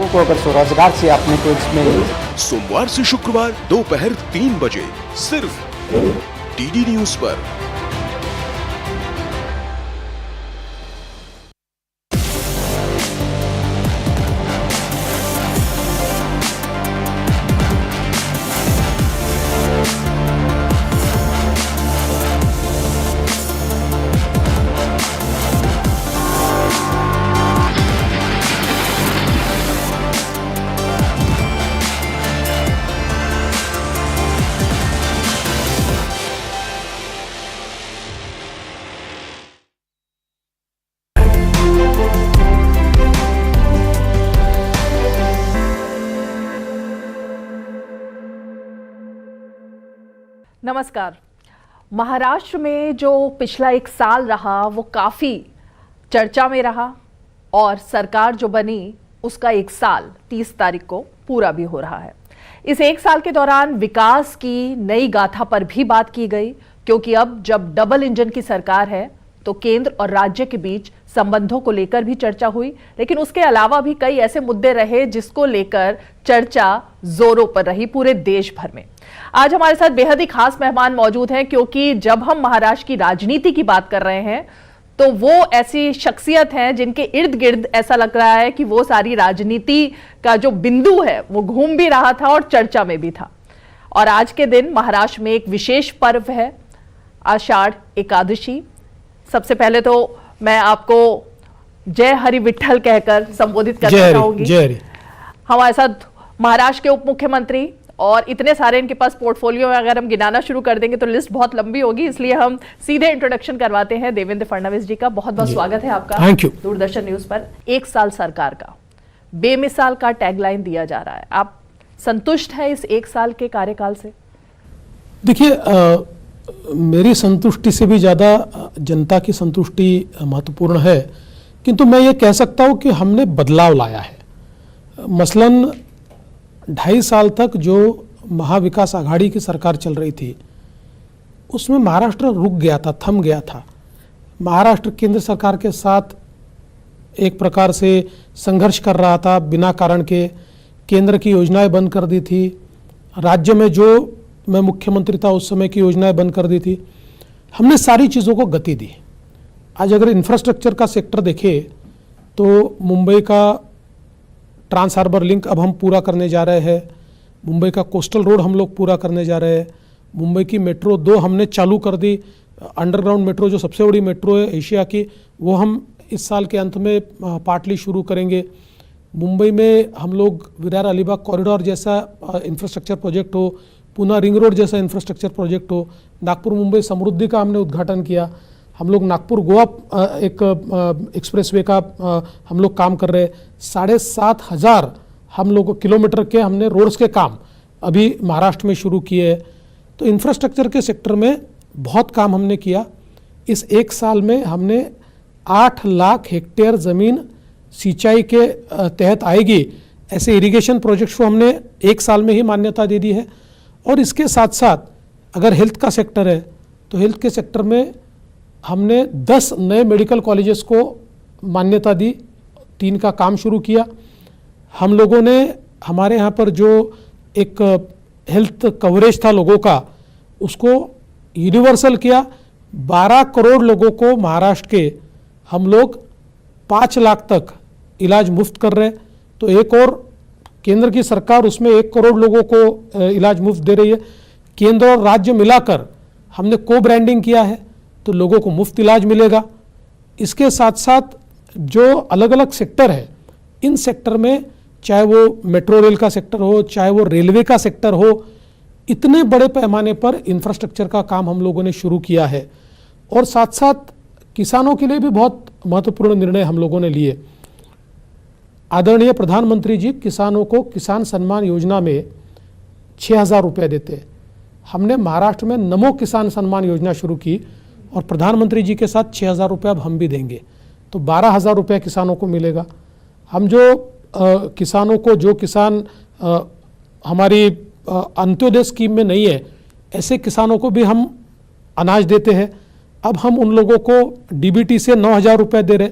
लोगों को अगर स्वरोजगार से आपने तो इसमें सोमवार से शुक्रवार दोपहर 3 बजे सिर्फ डीडी न्यूज पर। नमस्कार। महाराष्ट्र में जो पिछला एक साल रहा वो काफ़ी चर्चा में रहा और सरकार जो बनी उसका एक साल 30 तारीख को पूरा भी हो रहा है। इस एक साल के दौरान विकास की नई गाथा पर भी बात की गई, क्योंकि अब जब डबल इंजन की सरकार है तो केंद्र और राज्य के बीच संबंधों को लेकर भी चर्चा हुई, लेकिन उसके अलावा भी कई ऐसे मुद्दे रहे जिसको लेकर चर्चा जोरों पर रही पूरे देश भर में। आज हमारे साथ बेहद ही खास मेहमान मौजूद हैं, क्योंकि जब हम महाराष्ट्र की राजनीति की बात कर रहे हैं तो वो ऐसी शख्सियत हैं जिनके इर्द गिर्द ऐसा लग रहा है कि वो सारी राजनीति का जो बिंदु है वो घूम भी रहा था और चर्चा में भी था। और आज के दिन महाराष्ट्र में एक विशेष पर्व है, आषाढ़ एकादशी। सबसे पहले तो मैं आपको जय हरि विठ्ठल कहकर संबोधित करना चाहूंगी। जय हरि। हमारे साथ महाराष्ट्र के उप मुख्यमंत्री, और इतने सारे इनके पास पोर्टफोलियो में अगर हम गिनाना शुरू कर देंगे तो लिस्ट बहुत लंबी होगी, इसलिए हम सीधे इंट्रोडक्शन करवाते हैं देवेंद्र फडणवीस जी का। बहुत बहुत स्वागत है आपका थैंक यू दूरदर्शन न्यूज पर। एक साल सरकार का बेमिसाल का टैगलाइन दिया जा रहा है, आप संतुष्ट हैं इस एक साल के कार्यकाल से? देखिए, मेरी संतुष्टि से भी ज़्यादा जनता की संतुष्टि महत्वपूर्ण है, किंतु मैं ये कह सकता हूँ कि हमने बदलाव लाया है। मसलन 2.5 साल तक जो महाविकास आघाड़ी की सरकार चल रही थी उसमें महाराष्ट्र रुक गया था, थम गया था। महाराष्ट्र केंद्र सरकार के साथ एक प्रकार से संघर्ष कर रहा था बिना कारण के, केंद्र की योजनाएं बंद कर दी थी, राज्य में जो मैं मुख्यमंत्री था उस समय की योजनाएं बंद कर दी थी। हमने सारी चीज़ों को गति दी। आज अगर इंफ्रास्ट्रक्चर का सेक्टर देखें तो मुंबई का ट्रांस हार्बर लिंक अब हम पूरा करने जा रहे हैं, मुंबई का कोस्टल रोड हम लोग पूरा करने जा रहे हैं, मुंबई की मेट्रो 2 हमने चालू कर दी, अंडरग्राउंड मेट्रो जो सबसे बड़ी मेट्रो है एशिया की वो हम इस साल के अंत में पार्टली शुरू करेंगे। मुंबई में हम लोग विरार अलीबाग कॉरिडोर जैसा इंफ्रास्ट्रक्चर प्रोजेक्ट हो, पुणे रिंग रोड जैसा इंफ्रास्ट्रक्चर प्रोजेक्ट हो, नागपुर मुंबई समृद्धि का हमने उद्घाटन किया, हम लोग नागपुर गोवा एक एक्सप्रेसवे का हम लोग काम कर रहे हैं, 7,500 हम लोग किलोमीटर के हमने रोड्स के काम अभी महाराष्ट्र में शुरू किए हैं। तो इंफ्रास्ट्रक्चर के सेक्टर में बहुत काम हमने किया। इस एक साल में हमने 8 लाख हेक्टेयर ज़मीन सिंचाई के तहत आएगी ऐसे इरिगेशन प्रोजेक्ट्स को हमने एक साल में ही मान्यता दे दी है। और इसके साथ साथ अगर हेल्थ का सेक्टर है तो हेल्थ के सेक्टर में हमने 10 नए मेडिकल कॉलेजेस को मान्यता दी, 3 का काम शुरू किया। हम लोगों ने हमारे यहाँ पर जो एक हेल्थ कवरेज था लोगों का उसको यूनिवर्सल किया। 12 करोड़ लोगों को महाराष्ट्र के हम लोग 5 लाख तक इलाज मुफ्त कर रहे हैं। तो एक और केंद्र की सरकार उसमें 1 करोड़ लोगों को इलाज मुफ्त दे रही है। केंद्र और राज्य मिलाकर हमने को ब्रांडिंग किया है तो लोगों को मुफ्त इलाज मिलेगा। इसके साथ साथ जो अलग अलग सेक्टर है, इन सेक्टर में चाहे वो मेट्रो रेल का सेक्टर हो, चाहे वो रेलवे का सेक्टर हो, इतने बड़े पैमाने पर इंफ्रास्ट्रक्चर का काम हम लोगों ने शुरू किया है। और साथ साथ किसानों के लिए भी बहुत महत्वपूर्ण निर्णय हम लोगों ने लिए। आदरणीय प्रधानमंत्री जी किसानों को किसान सम्मान योजना में 6,000 रुपये देते हैं। हमने महाराष्ट्र में नमो किसान सम्मान योजना शुरू की और प्रधानमंत्री जी के साथ 6,000 रुपये अब हम भी देंगे, तो 12,000 रुपये किसानों को मिलेगा। हम जो किसानों को, जो किसान हमारी अंत्योदय स्कीम में नहीं है, ऐसे किसानों को भी हम अनाज देते हैं। अब हम उन लोगों को डीबीटी से 9,000 रुपये दे रहे,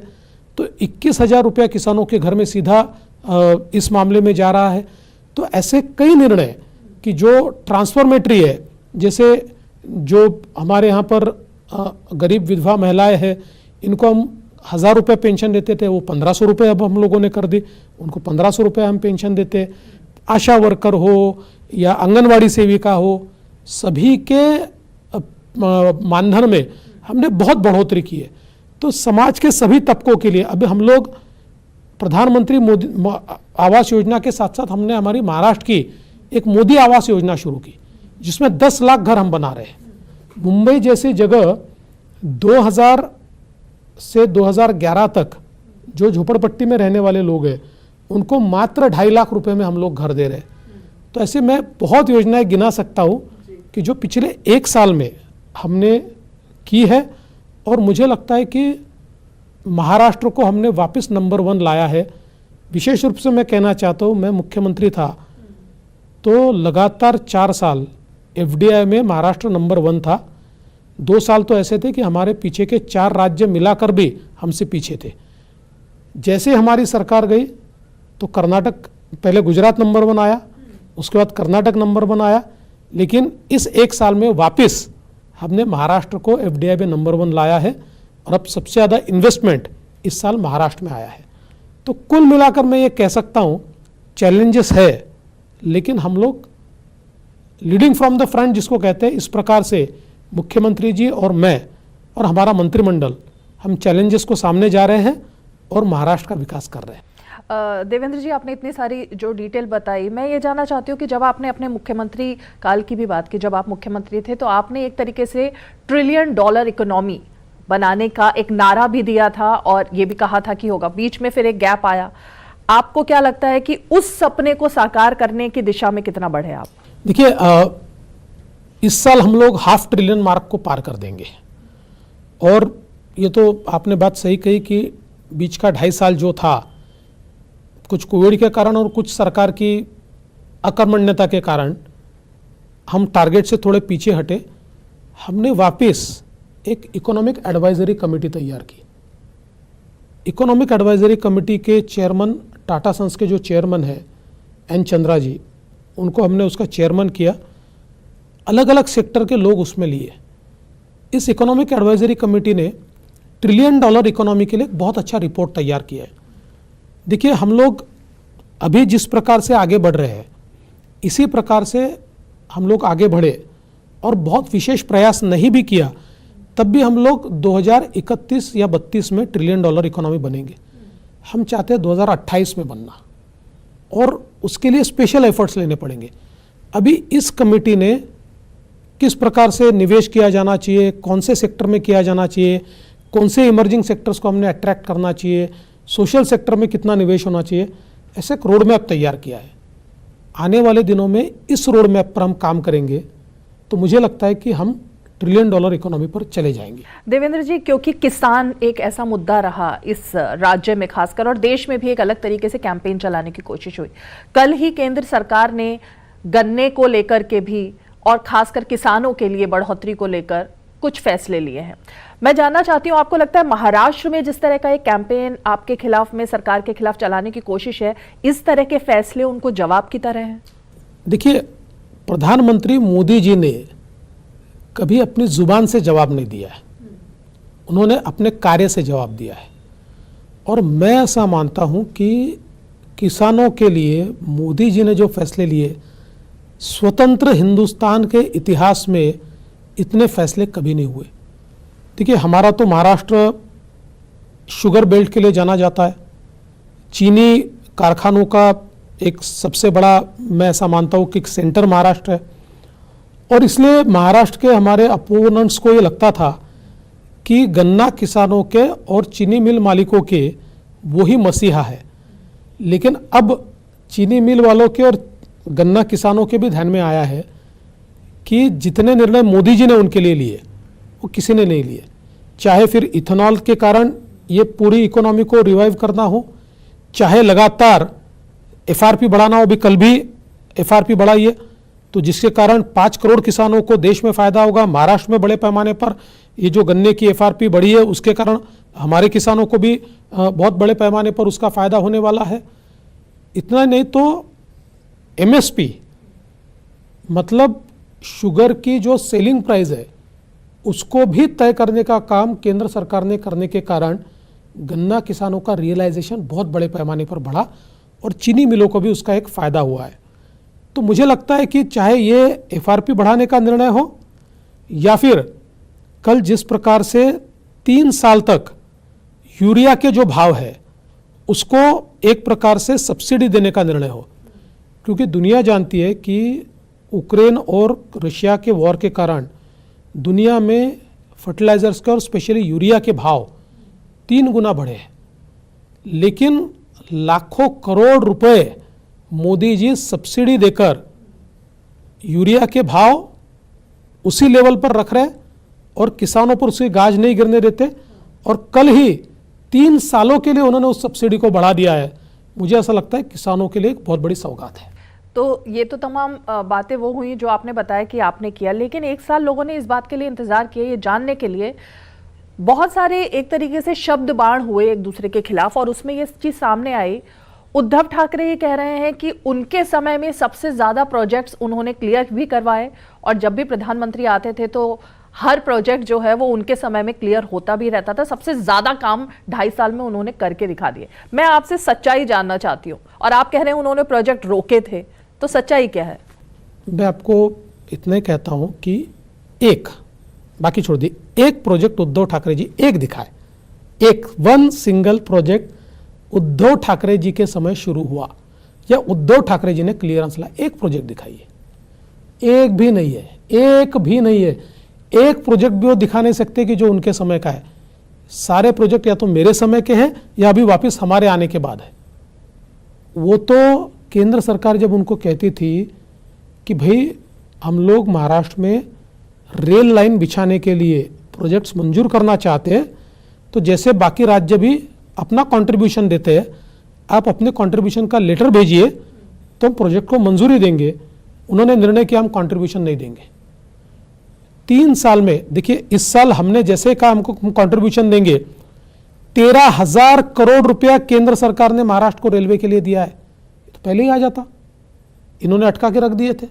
तो 21,000 रुपये किसानों के घर में सीधा इस मामले में जा रहा है। तो ऐसे कई निर्णय कि जो ट्रांसफॉर्मेटरी है, जैसे जो हमारे यहाँ पर गरीब विधवा महिलाएं हैं, इनको हम 1000 रुपये पेंशन देते थे, वो 1500 रुपये अब हम लोगों ने कर दी, उनको 1500 रुपये हम पेंशन देते। आशा वर्कर हो या आंगनवाड़ी सेविका हो, सभी के मानधन में हमने बहुत बढ़ोतरी की है। तो समाज के सभी तबकों के लिए अभी हम लोग प्रधानमंत्री मोदी आवास योजना के साथ साथ हमने हमारी महाराष्ट्र की एक मोदी आवास योजना शुरू की, जिसमें 10 लाख घर हम बना रहे हैं। मुंबई जैसी जगह 2000 से 2011 तक जो झोपड़पट्टी में रहने वाले लोग हैं, उनको मात्र 2.5 लाख रुपए में हम लोग घर दे रहे हैं। तो ऐसे मैं बहुत योजनाएं गिना सकता हूँ कि जो पिछले 1 साल में हमने की है, और मुझे लगता है कि महाराष्ट्र को हमने वापस नंबर 1 लाया है। विशेष रूप से मैं कहना चाहता हूँ, मैं मुख्यमंत्री था तो लगातार 4 साल एफडीआई में महाराष्ट्र नंबर 1 था। 2 साल तो ऐसे थे कि हमारे पीछे के 4 राज्य मिलाकर भी हमसे पीछे थे। जैसे हमारी सरकार गई तो कर्नाटक, पहले गुजरात नंबर 1 आया, उसके बाद कर्नाटक नंबर 1 आया, लेकिन इस 1 साल में वापस हमने महाराष्ट्र को एफडीआई में नंबर 1 लाया है, और अब सबसे ज़्यादा इन्वेस्टमेंट इस साल महाराष्ट्र में आया है। तो कुल मिलाकर मैं ये कह सकता हूँ, चैलेंजेस है, लेकिन हम लोग लीडिंग फ्रॉम द फ्रंट जिसको कहते हैं, इस प्रकार से मुख्यमंत्री जी और मैं और हमारा मंत्रिमंडल, हम चैलेंजेस को सामने जा रहे हैं और महाराष्ट्र का विकास कर रहे हैं। देवेंद्र जी, आपने इतनी सारी जो डिटेल बताई, मैं ये जानना चाहती हूँ कि जब आपने अपने मुख्यमंत्री काल की भी बात की, जब आप मुख्यमंत्री थे, तो आपने एक तरीके से $1 ट्रिलियन इकोनॉमी बनाने का एक नारा भी दिया था और ये भी कहा था कि होगा। बीच में फिर एक गैप आया। आपको क्या लगता है कि उस सपने को साकार करने की दिशा में कितना बढ़े आप? देखिए, इस साल हम लोग $500 ट्रिलियन मार्क को पार कर देंगे, और ये तो आपने बात सही कही कि बीच का 2.5 साल जो था, कुछ कोविड के कारण और कुछ सरकार की अकर्मण्यता के कारण हम टारगेट से थोड़े पीछे हटे। हमने वापस एक इकोनॉमिक एडवाइजरी कमेटी तैयार की। इकोनॉमिक एडवाइजरी कमेटी के चेयरमैन, टाटा सन्स के जो चेयरमैन हैं एन चंद्रा जी, उनको हमने उसका चेयरमैन किया। अलग अलग सेक्टर के लोग उसमें लिए। इस इकोनॉमिक एडवाइजरी कमेटी ने $1 ट्रिलियन इकोनॉमी के लिए बहुत अच्छा रिपोर्ट तैयार किया है। देखिए, हम लोग अभी जिस प्रकार से आगे बढ़ रहे हैं, इसी प्रकार से हम लोग आगे बढ़े और बहुत विशेष प्रयास नहीं भी किया, तब भी हम लोग 2031 या 32 में $1 ट्रिलियन इकोनॉमी बनेंगे। हम चाहते हैं 2028 में बनना, और उसके लिए स्पेशल एफर्ट्स लेने पड़ेंगे। अभी इस कमेटी ने किस प्रकार से निवेश किया जाना चाहिए, कौन से सेक्टर में किया जाना चाहिए, कौन से इमर्जिंग सेक्टर्स को हमने अट्रैक्ट करना चाहिए, सोशल सेक्टर में कितना निवेश होना चाहिए, ऐसे एक रोड मैप तैयार किया है। आने वाले दिनों में इस रोड मैप पर हम काम करेंगे तो मुझे लगता है कि हम $1 ट्रिलियन इकोनॉमी पर चले जाएंगे। देवेंद्र जी, क्योंकि किसान एक ऐसा मुद्दा रहा इस राज्य में खासकर, और देश में भी एक अलग तरीके से कैंपेन चलाने की कोशिश हुई। कल ही केंद्र सरकार ने गन्ने को लेकर के भी और खासकर किसानों के लिए बढ़ोतरी को लेकर कुछ फैसले लिए हैं। मैं जानना चाहती हूं, आपको लगता है महाराष्ट्र में जिस तरह का एक कैंपेन आपके खिलाफ में, सरकार के खिलाफ चलाने की कोशिश है, इस तरह के फैसले उनको जवाब की तरह हैं? देखिए, प्रधानमंत्री मोदी जी ने कभी अपनी जुबान से जवाब नहीं दिया है, उन्होंने अपने कार्य से जवाब दिया है। और मैं ऐसा मानता हूं कि किसानों के लिए मोदी जी ने जो फैसले लिए, स्वतंत्र हिंदुस्तान के इतिहास में इतने फैसले कभी नहीं हुए। देखिए, हमारा तो महाराष्ट्र शुगर बेल्ट के लिए जाना जाता है, चीनी कारखानों का एक सबसे बड़ा, मैं ऐसा मानता हूँ कि सेंटर महाराष्ट्र है। और इसलिए महाराष्ट्र के हमारे अपोनेंट्स को ये लगता था कि गन्ना किसानों के और चीनी मिल मालिकों के वही मसीहा है। लेकिन अब चीनी मिल वालों के और गन्ना किसानों के भी ध्यान में आया है कि जितने निर्णय मोदी जी ने उनके लिए लिए वो किसी ने नहीं लिए। चाहे फिर इथेनॉल के कारण ये पूरी इकोनॉमी को रिवाइव करना हो, चाहे लगातार एफआरपी बढ़ाना हो, भी कल भी एफआरपी बढ़ाई है, तो जिसके कारण 5 करोड़ किसानों को देश में फ़ायदा होगा। महाराष्ट्र में बड़े पैमाने पर ये जो गन्ने की एफआरपी बढ़ी है, उसके कारण हमारे किसानों को भी बहुत बड़े पैमाने पर उसका फ़ायदा होने वाला है। इतना नहीं तो MSP मतलब शुगर की जो सेलिंग प्राइस है उसको भी तय करने का काम केंद्र सरकार ने करने के कारण गन्ना किसानों का रियलाइजेशन बहुत बड़े पैमाने पर बढ़ा और चीनी मिलों को भी उसका एक फ़ायदा हुआ है। तो मुझे लगता है कि चाहे ये FRP बढ़ाने का निर्णय हो या फिर कल जिस प्रकार से 3 साल तक यूरिया के जो भाव है उसको एक प्रकार से सब्सिडी देने का निर्णय हो, क्योंकि दुनिया जानती है कि यूक्रेन और रशिया के वॉर के कारण दुनिया में फर्टिलाइजर्स के और स्पेशली यूरिया के भाव 3 गुना बढ़े हैं, लेकिन लाखों करोड़ रुपए मोदी जी सब्सिडी देकर यूरिया के भाव उसी लेवल पर रख रहे और किसानों पर उसकी गाज नहीं गिरने देते, और कल ही 3 सालों के लिए उन्होंने उस सब्सिडी को बढ़ा दिया है। मुझे ऐसा लगता है किसानों के लिए एक बहुत बड़ी सौगात है। तो ये तो तमाम बातें वो हुई जो आपने बताया कि आपने किया, लेकिन 1 साल लोगों ने इस बात के लिए इंतजार किया, ये जानने के लिए बहुत सारे एक तरीके से शब्द बाण हुए एक दूसरे के खिलाफ, और उसमें ये चीज सामने आई। उद्धव ठाकरे ये कह रहे हैं कि उनके समय में सबसे ज्यादा प्रोजेक्ट्स उन्होंने क्लियर भी करवाए, और जब भी प्रधानमंत्री आते थे तो हर प्रोजेक्ट जो है वो उनके समय में क्लियर होता भी रहता था। सबसे ज्यादा काम 2.5 साल में उन्होंने करके दिखा दिए। मैं आपसे सच्चाई जानना चाहती हूँ, और आप कह रहे हैं उन्होंने प्रोजेक्ट रोके थे, तो सच्चाई क्या है? मैं आपको इतना ही कहता हूँ कि एक, बाकी छोड़ दी, एक प्रोजेक्ट उद्धव ठाकरे जी एक दिखाए, एक 1 सिंगल प्रोजेक्ट उद्धव ठाकरे जी के समय शुरू हुआ या उद्धव ठाकरे जी ने क्लियरेंस लाया, एक प्रोजेक्ट दिखाइए। एक भी नहीं है, एक भी नहीं है। एक प्रोजेक्ट भी वो दिखा नहीं सकते कि जो उनके समय का है। सारे प्रोजेक्ट या तो मेरे समय के हैं या अभी वापस हमारे आने के बाद है। वो तो केंद्र सरकार जब उनको कहती थी कि भाई हम लोग महाराष्ट्र में रेल लाइन बिछाने के लिए प्रोजेक्ट्स मंजूर करना चाहते हैं, तो जैसे बाकी राज्य भी अपना कंट्रीब्यूशन देते हैं, आप अपने कंट्रीब्यूशन का लेटर भेजिए तो हम प्रोजेक्ट को मंजूरी देंगे। उन्होंने निर्णय किया हम कंट्रीब्यूशन नहीं देंगे। 3 साल में देखिए, इस साल हमने जैसे कहा हमको कंट्रीब्यूशन देंगे, 13,000 करोड़ रुपया केंद्र सरकार ने महाराष्ट्र को रेलवे के लिए दिया है। तो पहले ही आ जाता, इन्होंने अटका के रख दिए थे।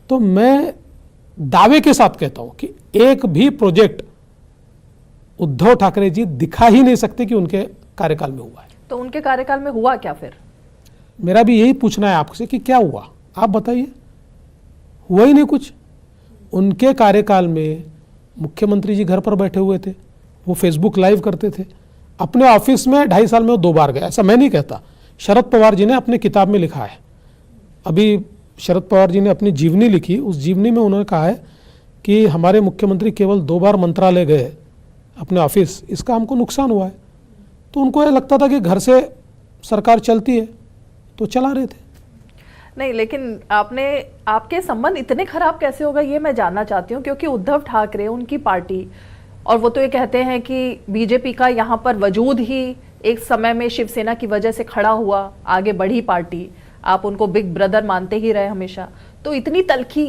तो मैं दावे के साथ कहता हूं कि एक भी प्रोजेक्ट उद्धव ठाकरे जी दिखा ही नहीं सकते कि उनके कार्यकाल में हुआ है। तो उनके कार्यकाल में हुआ क्या फिर? मेरा भी यही पूछना है आपसे कि क्या हुआ, आप बताइए। हुआ ही नहीं कुछ। उनके कार्यकाल में मुख्यमंत्री जी घर पर बैठे हुए थे, वो फेसबुक लाइव करते थे, अपने ऑफिस में 2.5 साल में वो 2 बार गए। ऐसा मैं नहीं कहता, शरद पवार जी ने अपने किताब में लिखा है। अभी शरद पवार जी ने अपनी जीवनी लिखी, उस जीवनी में उन्होंने कहा है कि हमारे मुख्यमंत्री केवल 2 बार मंत्रालय गए अपने ऑफिस, इसका हमको नुकसान हुआ है। तो उनको यह लगता था कि घर से सरकार चलती है तो चला रहे थे। नहीं, लेकिन आपके संबंध इतने खराब कैसे हो गए ये मैं जानना चाहती हूँ, क्योंकि उद्धव ठाकरे उनकी पार्टी, और वो तो ये कहते हैं कि बीजेपी का यहाँ पर वजूद ही एक समय में शिवसेना की वजह से खड़ा हुआ, आगे बढ़ी पार्टी। आप उनको बिग ब्रदर मानते ही रहे हमेशा, तो इतनी तलखी,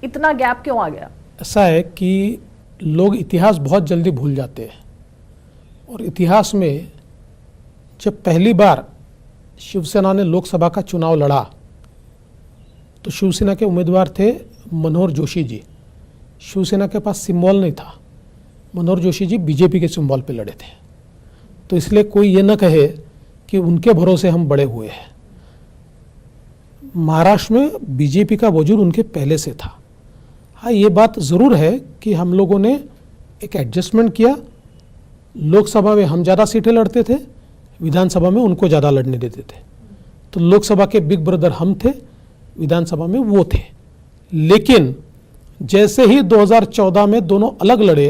इतना गैप क्यों आ गया? ऐसा है कि लोग इतिहास बहुत जल्दी भूल जाते हैं, और इतिहास में जब पहली बार शिवसेना ने लोकसभा का चुनाव लड़ा तो शिवसेना के उम्मीदवार थे मनोहर जोशी जी। शिवसेना के पास सिंबल नहीं था, मनोहर जोशी जी बीजेपी के सिंबल पे लड़े थे। तो इसलिए कोई ये न कहे कि उनके भरोसे हम बड़े हुए हैं। महाराष्ट्र में बीजेपी का वजूद उनके पहले से था। हाँ, ये बात ज़रूर है कि हम लोगों ने एक एडजस्टमेंट किया। लोकसभा में हम ज़्यादा सीटें लड़ते थे, विधानसभा में उनको ज़्यादा लड़ने देते थे। तो लोकसभा के बिग ब्रदर हम थे, विधानसभा में वो थे। लेकिन जैसे ही 2014 में दोनों अलग लड़े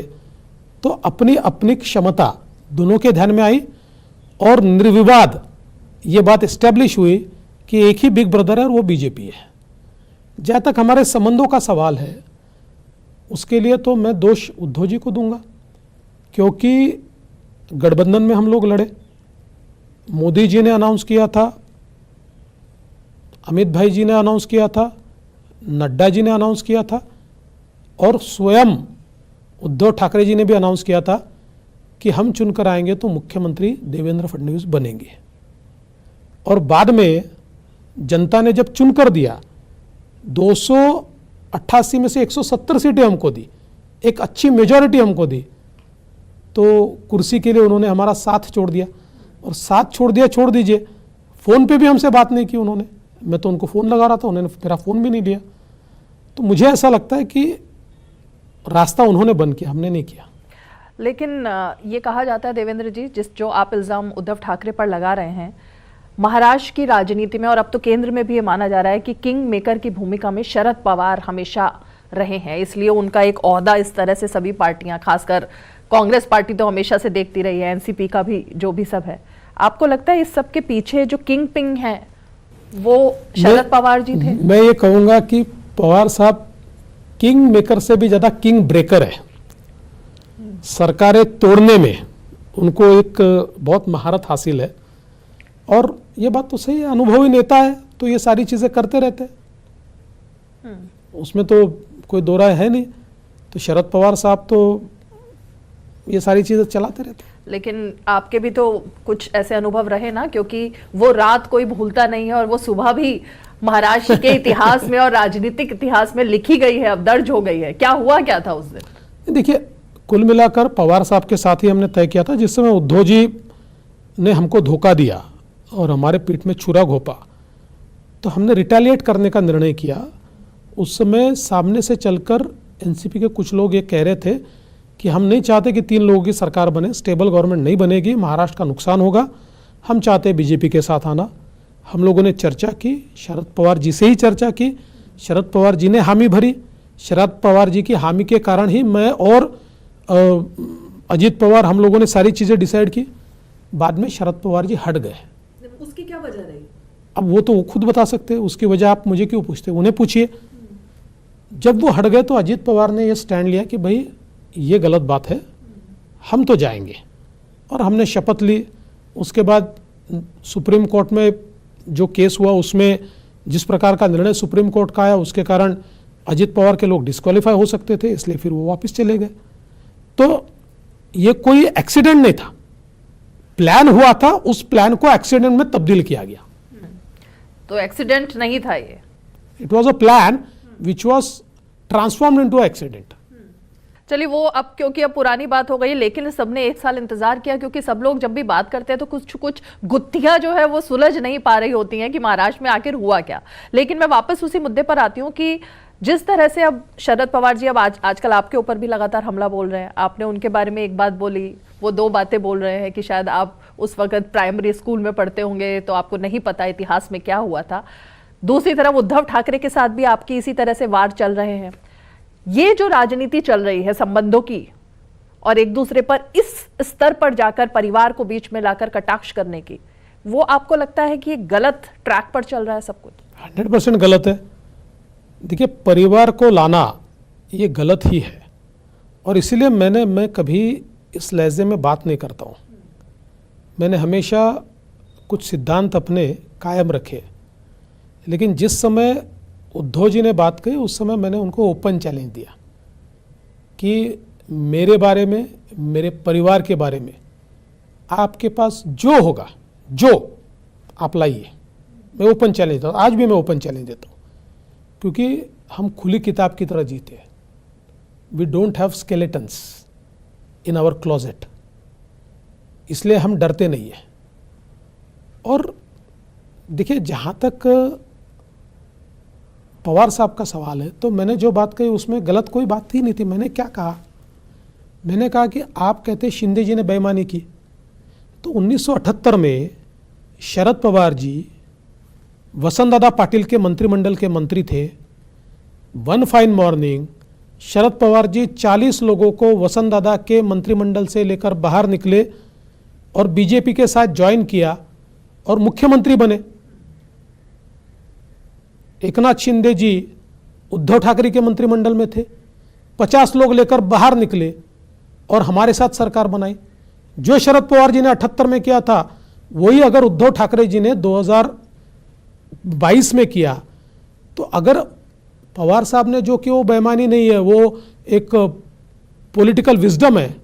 तो अपनी अपनी क्षमता दोनों के ध्यान में आई और निर्विवाद ये बात एस्टेब्लिश हुई कि एक ही बिग ब्रदर है और वो बीजेपी है। जहाँ तक हमारे संबंधों का सवाल है, उसके लिए तो मैं दोष उद्धव जी को दूंगा, क्योंकि गठबंधन में हम लोग लड़े। मोदी जी ने अनाउंस किया था, अमित भाई जी ने अनाउंस किया था, नड्डा जी ने अनाउंस किया था, और स्वयं उद्धव ठाकरे जी ने भी अनाउंस किया था कि हम चुनकर आएंगे तो मुख्यमंत्री देवेंद्र फडणवीस बनेंगे। और बाद में जनता ने जब चुनकर दिया, 288 में से 170 सीटें हमको दी, एक अच्छी मेजॉरिटी हमको दी, तो कुर्सी के लिए उन्होंने हमारा साथ छोड़ दिया। और साथ छोड़ दिया, छोड़ दीजिए, फ़ोन पे भी हमसे बात नहीं की उन्होंने। मैं तो उनको फ़ोन लगा रहा था, उन्होंने मेरा फ़ोन भी नहीं लिया। तो मुझे ऐसा लगता है कि रास्ता उन्होंने बंद किया, हमने नहीं किया। लेकिन ये कहा जाता है देवेंद्र जी, जो आप इल्ज़ाम उद्धव ठाकरे पर लगा रहे हैं, महाराष्ट्र की राजनीति में और अब तो केंद्र में भी ये माना जा रहा है कि किंग मेकर की भूमिका में शरद पवार हमेशा रहे हैं, इसलिए उनका एक ओहदा इस तरह से सभी पार्टियां, खासकर कांग्रेस पार्टी तो हमेशा से देखती रही है, एनसीपी का भी जो भी सब है। आपको लगता है इस सब के पीछे जो किंग पिंग है वो शरद पवार जी थे? मैं ये कहूँगा कि पवार साहब किंग मेकर से भी ज़्यादा किंग ब्रेकर है। सरकारें तोड़ने में उनको एक बहुत महारत हासिल है, और ये बात तो सही है, अनुभवी नेता है तो ये सारी चीज़ें करते रहते हैं, उसमें तो कोई दो राय है नहीं। तो शरद पवार साहब तो ये सारी चीज़ें चलाते रहते हैं। लेकिन आपके भी तो कुछ ऐसे अनुभव रहे ना, क्योंकि वो रात कोई भूलता नहीं है और वो सुबह भी महाराष्ट्र के इतिहास में और राजनीतिक इतिहास में लिखी गई है, अब दर्ज हो गई है। क्या हुआ, क्या था उस दिन? देखिए, कुल मिलाकर पवार साहब के साथ ही हमने तय किया था, जिस समय उद्धव जी ने हमको धोखा दिया और हमारे पीठ में छुरा घोंपा, तो हमने रिटेलिएट करने का निर्णय किया। उस समय सामने से चलकर एनसीपी के कुछ लोग ये कह रहे थे कि हम नहीं चाहते कि 3 लोगों की सरकार बने, स्टेबल गवर्नमेंट नहीं बनेगी, महाराष्ट्र का नुकसान होगा, हम चाहते बीजेपी के साथ आना। हम लोगों ने चर्चा की, शरद पवार जी से ही चर्चा की, शरद पवार जी ने हामी भरी। शरद पवार जी की हामी के कारण ही मैं और अजीत पवार, हम लोगों ने सारी चीज़ें डिसाइड की। बाद में शरद पवार जी हट गए। उसकी क्या वजह रही? अब वो तो वो खुद बता सकते हैं, उसकी वजह आप मुझे क्यों पूछते, उन्हें पूछिए। जब वो हट गए तो अजीत पवार ने ये स्टैंड लिया कि भाई ये गलत बात है, हम तो जाएंगे, और हमने शपथ ली। उसके बाद सुप्रीम कोर्ट में जो केस हुआ, उसमें जिस प्रकार का निर्णय सुप्रीम कोर्ट का आया, उसके कारण अजीत पवार के लोग डिस्क्वालीफाई हो सकते थे, इसलिए फिर वो वापस चले गए। तो ये कोई एक्सीडेंट नहीं था, प्लान हुआ था, उस प्लान को एक्सीडेंट में तब्दील किया गया। तो एक्सीडेंट नहीं था ये, it was a plan which was transformed into accident. चलिए वो अब क्योंकि अब पुरानी बात हो गई, लेकिन सबने 1 साल इंतजार किया, क्योंकि सब लोग जब भी बात करते हैं तो कुछ गुत्थियां जो है वो सुलझ नहीं पा रही होती हैं कि महाराष्ट्र में आखिर हुआ क्या। लेकिन मैं वापस उसी मुद्दे पर आती हूँ कि जिस तरह से अब शरद पवार जी अब आजकल आपके ऊपर भी लगातार हमला बोल रहे हैं। आपने उनके बारे में एक बात बोली, वो 2 बातें बोल रहे हैं कि शायद आप उस वक्त प्राइमरी स्कूल में पढ़ते होंगे तो आपको नहीं पता इतिहास में क्या हुआ था। दूसरी तरफ उद्धव ठाकरे के साथ भी आपकी इसी तरह से वार चल रहे हैं। ये जो राजनीति चल रही है संबंधों की और एक दूसरे पर इस स्तर पर जाकर परिवार को बीच में लाकर कटाक्ष करने की, वो आपको लगता है कि ये गलत ट्रैक पर चल रहा है सब कुछ? 100% गलत है। देखिए, परिवार को लाना ये गलत ही है, और इसीलिए मैं कभी इस लहजे में बात नहीं करता हूँ। मैंने हमेशा कुछ सिद्धांत अपने कायम रखे, लेकिन जिस समय उद्धव जी ने बात कही उस समय मैंने उनको ओपन चैलेंज दिया कि मेरे बारे में, मेरे परिवार के बारे में आपके पास जो होगा, जो आप लाइए। मैं ओपन चैलेंज देता हूँ, आज भी मैं ओपन चैलेंज देता हूँ, क्योंकि हम खुली किताब की तरह जीते हैं। We don't have skeletons in our closet, इसलिए हम डरते नहीं हैं। और देखिए, जहाँ तक पवार साहब का सवाल है, तो मैंने जो बात कही उसमें गलत कोई बात ही नहीं थी। मैंने क्या कहा? मैंने कहा कि आप कहते शिंदे जी ने बेईमानी की, तो 1978 में शरद पवार जी वसंतदादा पाटिल के मंत्रिमंडल के मंत्री थे। One fine morning Sharad Pawar ji 40 लोगों को वसंतदादा के मंत्रिमंडल से लेकर बाहर निकले और बीजेपी के साथ ज्वाइन किया और मुख्यमंत्री बने। एकनाथ शिंदे जी उद्धव ठाकरे के मंत्रिमंडल में थे, 50 लोग लेकर बाहर निकले और हमारे साथ सरकार बनाई। जो शरद पवार जी ने 78 में किया था, वही अगर उद्धव ठाकरे जी ने 2022 में किया, तो अगर पवार साहब ने जो कि वो बेईमानी नहीं है, वो एक पॉलिटिकल विजडम है,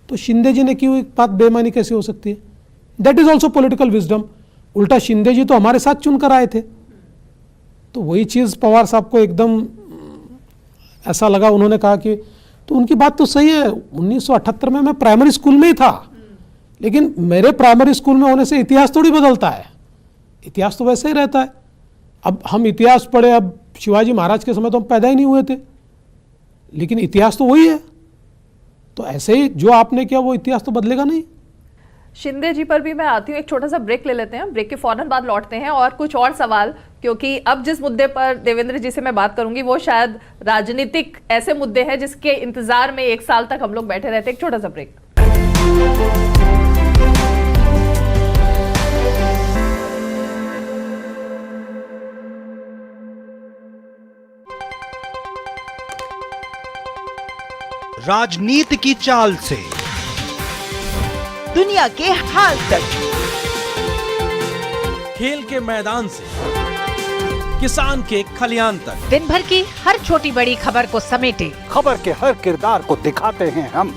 तो शिंदे जी ने की हुई बात बेईमानी कैसे हो सकती है? That is also political wisdom. उल्टा शिंदे जी तो हमारे साथ चुनकर आए थे, तो वही चीज़ पवार साहब को एकदम ऐसा लगा, उन्होंने कहा कि तो उनकी बात तो सही है, 1978 में मैं प्राइमरी स्कूल में ही था, लेकिन मेरे प्राइमरी स्कूल में होने से इतिहास थोड़ी बदलता है, इतिहास तो वैसे ही रहता है। अब हम इतिहास पढ़े, अब शिवाजी महाराज के समय तो हम पैदा ही नहीं हुए थे, लेकिन इतिहास तो वही है। तो ऐसे ही जो आपने किया वो इतिहास तो बदलेगा नहीं। शिंदे जी पर भी मैं आती हूँ, एक छोटा सा ब्रेक ले लेते हैं, ब्रेक के फौरन बाद लौटते हैं और कुछ और सवाल, क्योंकि अब जिस मुद्दे पर देवेंद्र जी से मैं बात करूंगी वो शायद राजनीतिक ऐसे मुद्दे हैं जिसके इंतजार में 1 साल तक हम लोग बैठे रहते हैं। एक छोटा सा ब्रेक। राजनीति की चाल से दुनिया के हाल तक, खेल के मैदान से किसान के खलियान तक, दिन भर की हर छोटी बड़ी खबर को समेटे खबर के हर किरदार को दिखाते हैं हम।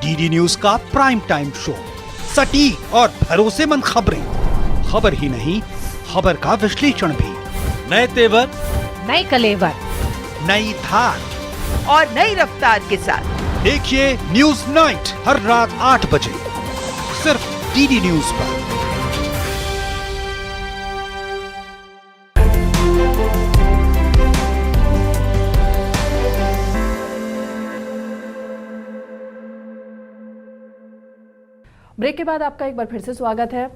डीडी न्यूज का प्राइम टाइम शो, सटीक और भरोसेमंद खबरें, खबर ही नहीं खबर का विश्लेषण भी, नए तेवर, नए कलेवर, नई धार और नई रफ्तार के साथ देखिए न्यूज नाइट हर रात 8 बजे सिर्फ डीडी न्यूज पर। ब्रेक के बाद आपका एक बार फिर से स्वागत है।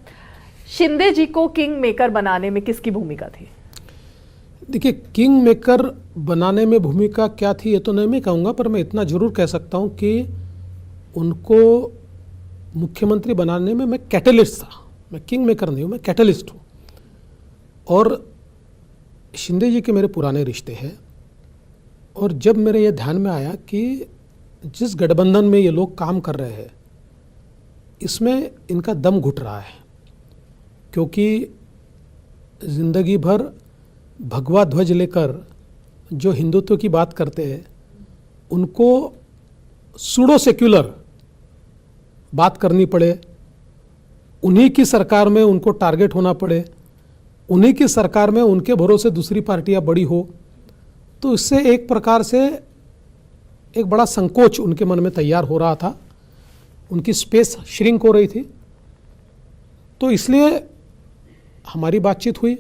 शिंदे जी को किंग मेकर बनाने में किसकी भूमिका थी? देखिए, किंग मेकर बनाने में भूमिका क्या थी ये तो नहीं मैं कहूँगा, पर मैं इतना जरूर कह सकता हूँ कि उनको मुख्यमंत्री बनाने में मैं कैटलिस्ट था। मैं किंग मेकर नहीं हूँ, मैं कैटलिस्ट हूँ। और शिंदे जी के मेरे पुराने रिश्ते हैं, और जब मेरे ये ध्यान में आया कि जिस गठबंधन में ये लोग काम कर रहे हैं इसमें इनका दम घुट रहा है, क्योंकि जिंदगी भर भगवा ध्वज लेकर जो हिंदुत्व की बात करते हैं उनको सूडो सेक्युलर बात करनी पड़े, उन्हीं की सरकार में उनको टारगेट होना पड़े, उन्हीं की सरकार में उनके भरोसे दूसरी पार्टियां बड़ी हो, तो इससे एक प्रकार से एक बड़ा संकोच उनके मन में तैयार हो रहा था, उनकी स्पेस श्रिंक हो रही थी। तो इसलिए हमारी बातचीत हुई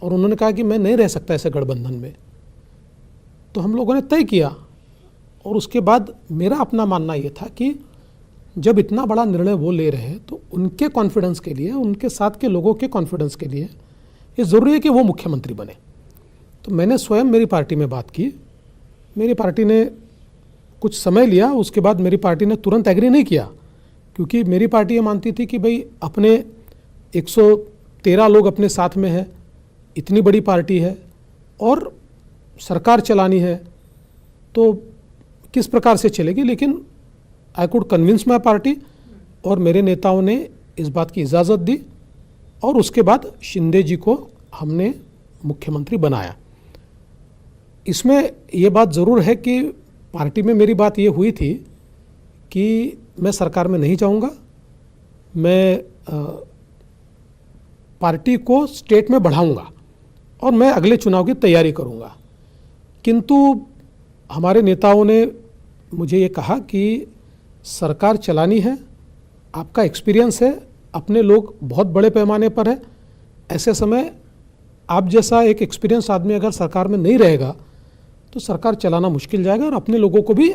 और उन्होंने कहा कि मैं नहीं रह सकता ऐसे गठबंधन में। तो हम लोगों ने तय किया, और उसके बाद मेरा अपना मानना ये था कि जब इतना बड़ा निर्णय वो ले रहे हैं तो उनके कॉन्फिडेंस के लिए, उनके साथ के लोगों के कॉन्फिडेंस के लिए ये ज़रूरी है कि वो मुख्यमंत्री बने। तो मैंने स्वयं मेरी पार्टी में बात की, मेरी पार्टी ने कुछ समय लिया, उसके बाद मेरी पार्टी ने तुरंत एग्री नहीं किया, क्योंकि मेरी पार्टी ये मानती थी कि भाई अपने 113 लोग अपने साथ में हैं, इतनी बड़ी पार्टी है और सरकार चलानी है तो किस प्रकार से चलेगी। लेकिन I could convince my party, और मेरे नेताओं ने इस बात की इजाज़त दी, और उसके बाद शिंदे जी को हमने मुख्यमंत्री बनाया। इसमें यह बात ज़रूर है कि पार्टी में मेरी बात ये हुई थी कि मैं सरकार में नहीं जाऊंगा, मैं पार्टी को स्टेट में बढ़ाऊंगा और मैं अगले चुनाव की तैयारी करूंगा। किंतु हमारे नेताओं ने मुझे ये कहा कि सरकार चलानी है, आपका एक्सपीरियंस है, अपने लोग बहुत बड़े पैमाने पर है, ऐसे समय आप जैसा एक एक्सपीरियंस आदमी अगर सरकार में नहीं रहेगा तो सरकार चलाना मुश्किल जाएगा और अपने लोगों को भी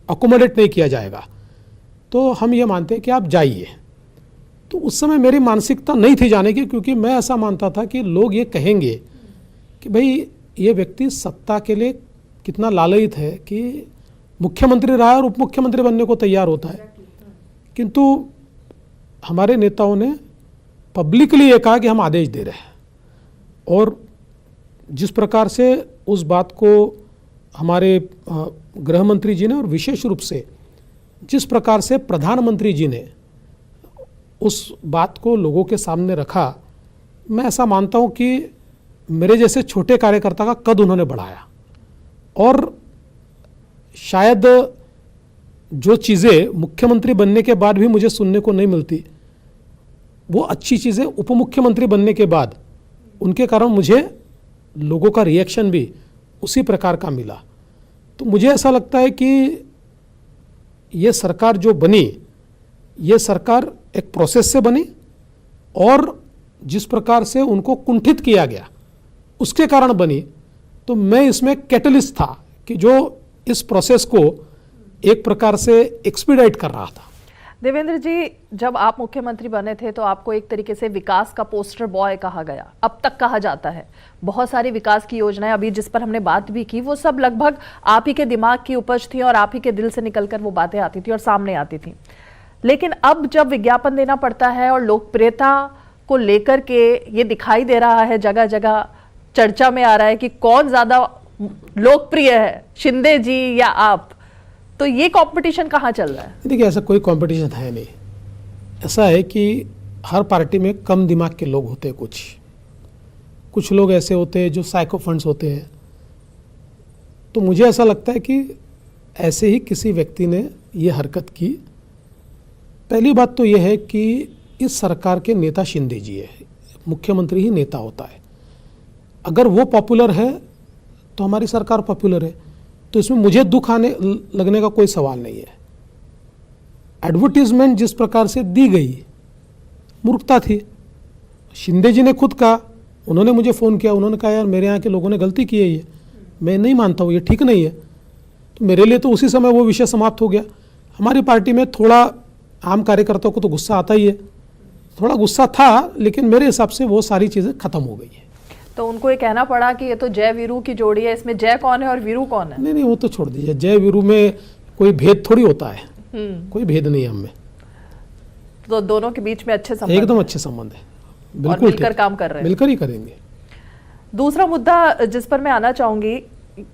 अकोमोडेट नहीं किया जाएगा। तो हम ये मानते हैं कि आप जाइए। तो उस समय मेरी मानसिकता नहीं थी जाने की, क्योंकि मैं ऐसा मानता था कि लोग ये कहेंगे कि भाई ये व्यक्ति सत्ता के लिए कितना लालयित है कि मुख्यमंत्री रहा है और उप मुख्यमंत्री बनने को तैयार होता है। किंतु हमारे नेताओं ने पब्लिकली ये कहा कि हम आदेश दे रहे हैं, और जिस प्रकार से उस बात को हमारे गृह मंत्री जी ने और विशेष रूप से जिस प्रकार से प्रधानमंत्री जी ने उस बात को लोगों के सामने रखा, मैं ऐसा मानता हूं कि मेरे जैसे छोटे कार्यकर्ता का कद उन्होंने बढ़ाया। और शायद जो चीज़ें मुख्यमंत्री बनने के बाद भी मुझे सुनने को नहीं मिलती, वो अच्छी चीज़ें उप मुख्यमंत्री बनने के बाद उनके कारण मुझे लोगों का रिएक्शन भी उसी प्रकार का मिला। तो मुझे ऐसा लगता है कि ये सरकार जो बनी, ये सरकार एक प्रोसेस से बनी और जिस प्रकार से उनको कुंठित किया गया उसके कारण बनी। तो मैं इसमें कैटलिस्ट था कि जो इस प्रोसेस को एक प्रकार से एक्सपीडाइट कर रहा था। देवेंद्र जी, जब आप मुख्यमंत्री बने थे तो आपको एक तरीके से विकास का पोस्टर बॉय कहा गया, अब तक कहा जाता है। बहुत सारी विकास की योजनाएं अभी जिस पर हमने बात भी की वो सब लगभग आप ही के दिमाग की उपज थी और आप ही के दिल से निकलकर वो बातें आती थी और सामने आती थी। लेकिन अब जब विज्ञापन देना पड़ता है और लोकप्रियता को लेकर के ये दिखाई दे रहा है, जगह जगह चर्चा में आ रहा है कि कौन ज्यादा लोकप्रिय है, शिंदे जी या आप, तो ये कंपटीशन कहाँ चल रहा है? देखिए, ऐसा कोई कंपटीशन है नहीं। ऐसा है कि हर पार्टी में कम दिमाग के लोग होते हैं, कुछ लोग ऐसे होते हैं जो साइकोफंड्स होते हैं। तो मुझे ऐसा लगता है कि ऐसे ही किसी व्यक्ति ने ये हरकत की। पहली बात तो ये है कि इस सरकार के नेता शिंदे जी है, मुख्यमंत्री ही नेता होता है। अगर वो पॉपुलर है तो हमारी सरकार पॉपुलर है, तो इसमें मुझे दुख आने लगने का कोई सवाल नहीं है। एडवर्टीजमेंट जिस प्रकार से दी गई मूर्खता थी। शिंदे जी ने खुद कहा, उन्होंने मुझे फ़ोन किया, उन्होंने कहा यार मेरे यहाँ के लोगों ने गलती की है, ये मैं नहीं मानता हूँ, ये ठीक नहीं है। तो मेरे लिए तो उसी समय वो विषय समाप्त हो गया। हमारी पार्टी में थोड़ा आम कार्यकर्ताओं को तो गुस्सा आता ही है, थोड़ा गुस्सा था, लेकिन मेरे हिसाब से वो सारी चीज़ें खत्म हो गई है। तो उनको ये कहना पड़ा कि ये तो जय वीरू की जोड़ी है, इसमें जय कौन है और वीरू कौन है? नहीं, वो तो छोड़ दीजिए। जय वीरू में कोई भेद थोड़ी होता है, कोई भेद नहीं है हमें। तो दोनों के बीच में अच्छे संबंध, एकदम अच्छे संबंध है, और बिल्कुल मिलकर काम कर रहे हैं, मिलकर ही करेंगे। दूसरा मुद्दा जिस पर मैं आना चाहूंगी,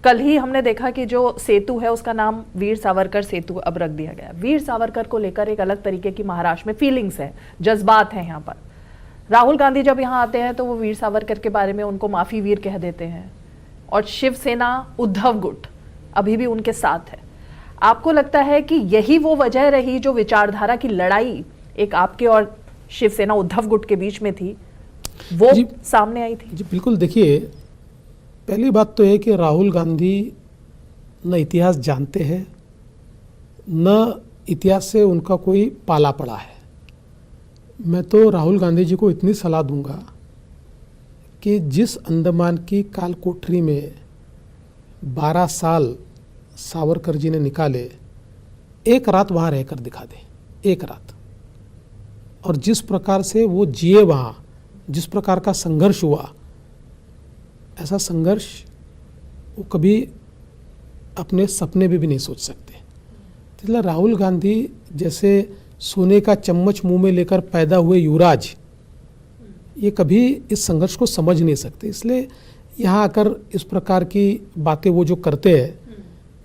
कल ही हमने देखा कि जो सेतु है उसका नाम वीर सावरकर सेतु अब रख दिया गया। वीर सावरकर को लेकर एक अलग तरीके की महाराष्ट्र में फीलिंग्स है, जज्बात हैं। यहाँ पर राहुल गांधी जब यहाँ आते हैं तो वो वीर सावरकर के बारे में उनको माफी वीर कह देते हैं, और शिवसेना उद्धव गुट अभी भी उनके साथ है। आपको लगता है कि यही वो वजह रही जो विचारधारा की लड़ाई एक आपके और शिवसेना उद्धव गुट के बीच में थी, वो सामने आई थी? जी बिल्कुल। देखिए, पहली बात तो है कि राहुल गांधी न इतिहास जानते हैं, न इतिहास से उनका कोई पाला पड़ा है। मैं तो राहुल गांधी जी को इतनी सलाह दूंगा कि जिस अंडमान की काल कोठरी में 12 साल सावरकर जी ने निकाले, एक रात वहाँ रहकर दिखा दे, एक रात। और जिस प्रकार से वो जिए वहाँ, जिस प्रकार का संघर्ष हुआ, ऐसा संघर्ष वो कभी अपने सपने में भी नहीं सोच सकते। इसलिए राहुल गांधी जैसे सोने का चम्मच मुंह में लेकर पैदा हुए युवराज, ये कभी इस संघर्ष को समझ नहीं सकते। इसलिए यहाँ आकर इस प्रकार की बातें वो जो करते हैं,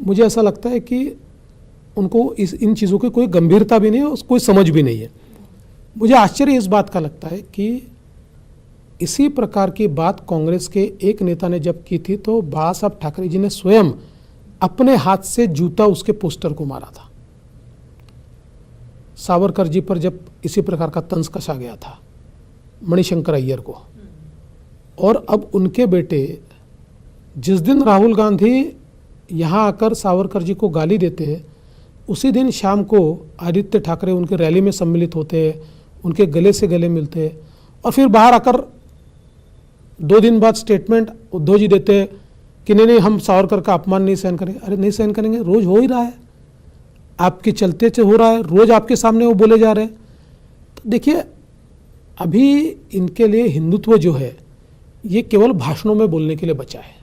मुझे ऐसा लगता है कि उनको इन चीज़ों की कोई गंभीरता भी नहीं है, कोई समझ भी नहीं है। मुझे आश्चर्य इस बात का लगता है कि इसी प्रकार की बात कांग्रेस के एक नेता ने जब की थी तो बाला साहब ठाकरे जी ने स्वयं अपने हाथ से जूता उसके पोस्टर को मारा था। सावरकर जी पर जब इसी प्रकार का तंज कसा गया था मणिशंकर अय्यर को, और अब उनके बेटे जिस दिन राहुल गांधी यहाँ आकर सावरकर जी को गाली देते हैं, उसी दिन शाम को आदित्य ठाकरे उनके रैली में सम्मिलित होते हैं, उनके गले से गले मिलते हैं, और फिर बाहर आकर 2 दिन बाद स्टेटमेंट उद्धव जी देते हैं कि नहीं हम सावरकर का अपमान नहीं सहन करेंगे। अरे नहीं सहन करेंगे, रोज हो ही रहा है, आपके चलते से हो रहा है, रोज आपके सामने वो बोले जा रहे हैं। तो देखिए, अभी इनके लिए हिंदुत्व जो है ये केवल भाषणों में बोलने के लिए बचा है,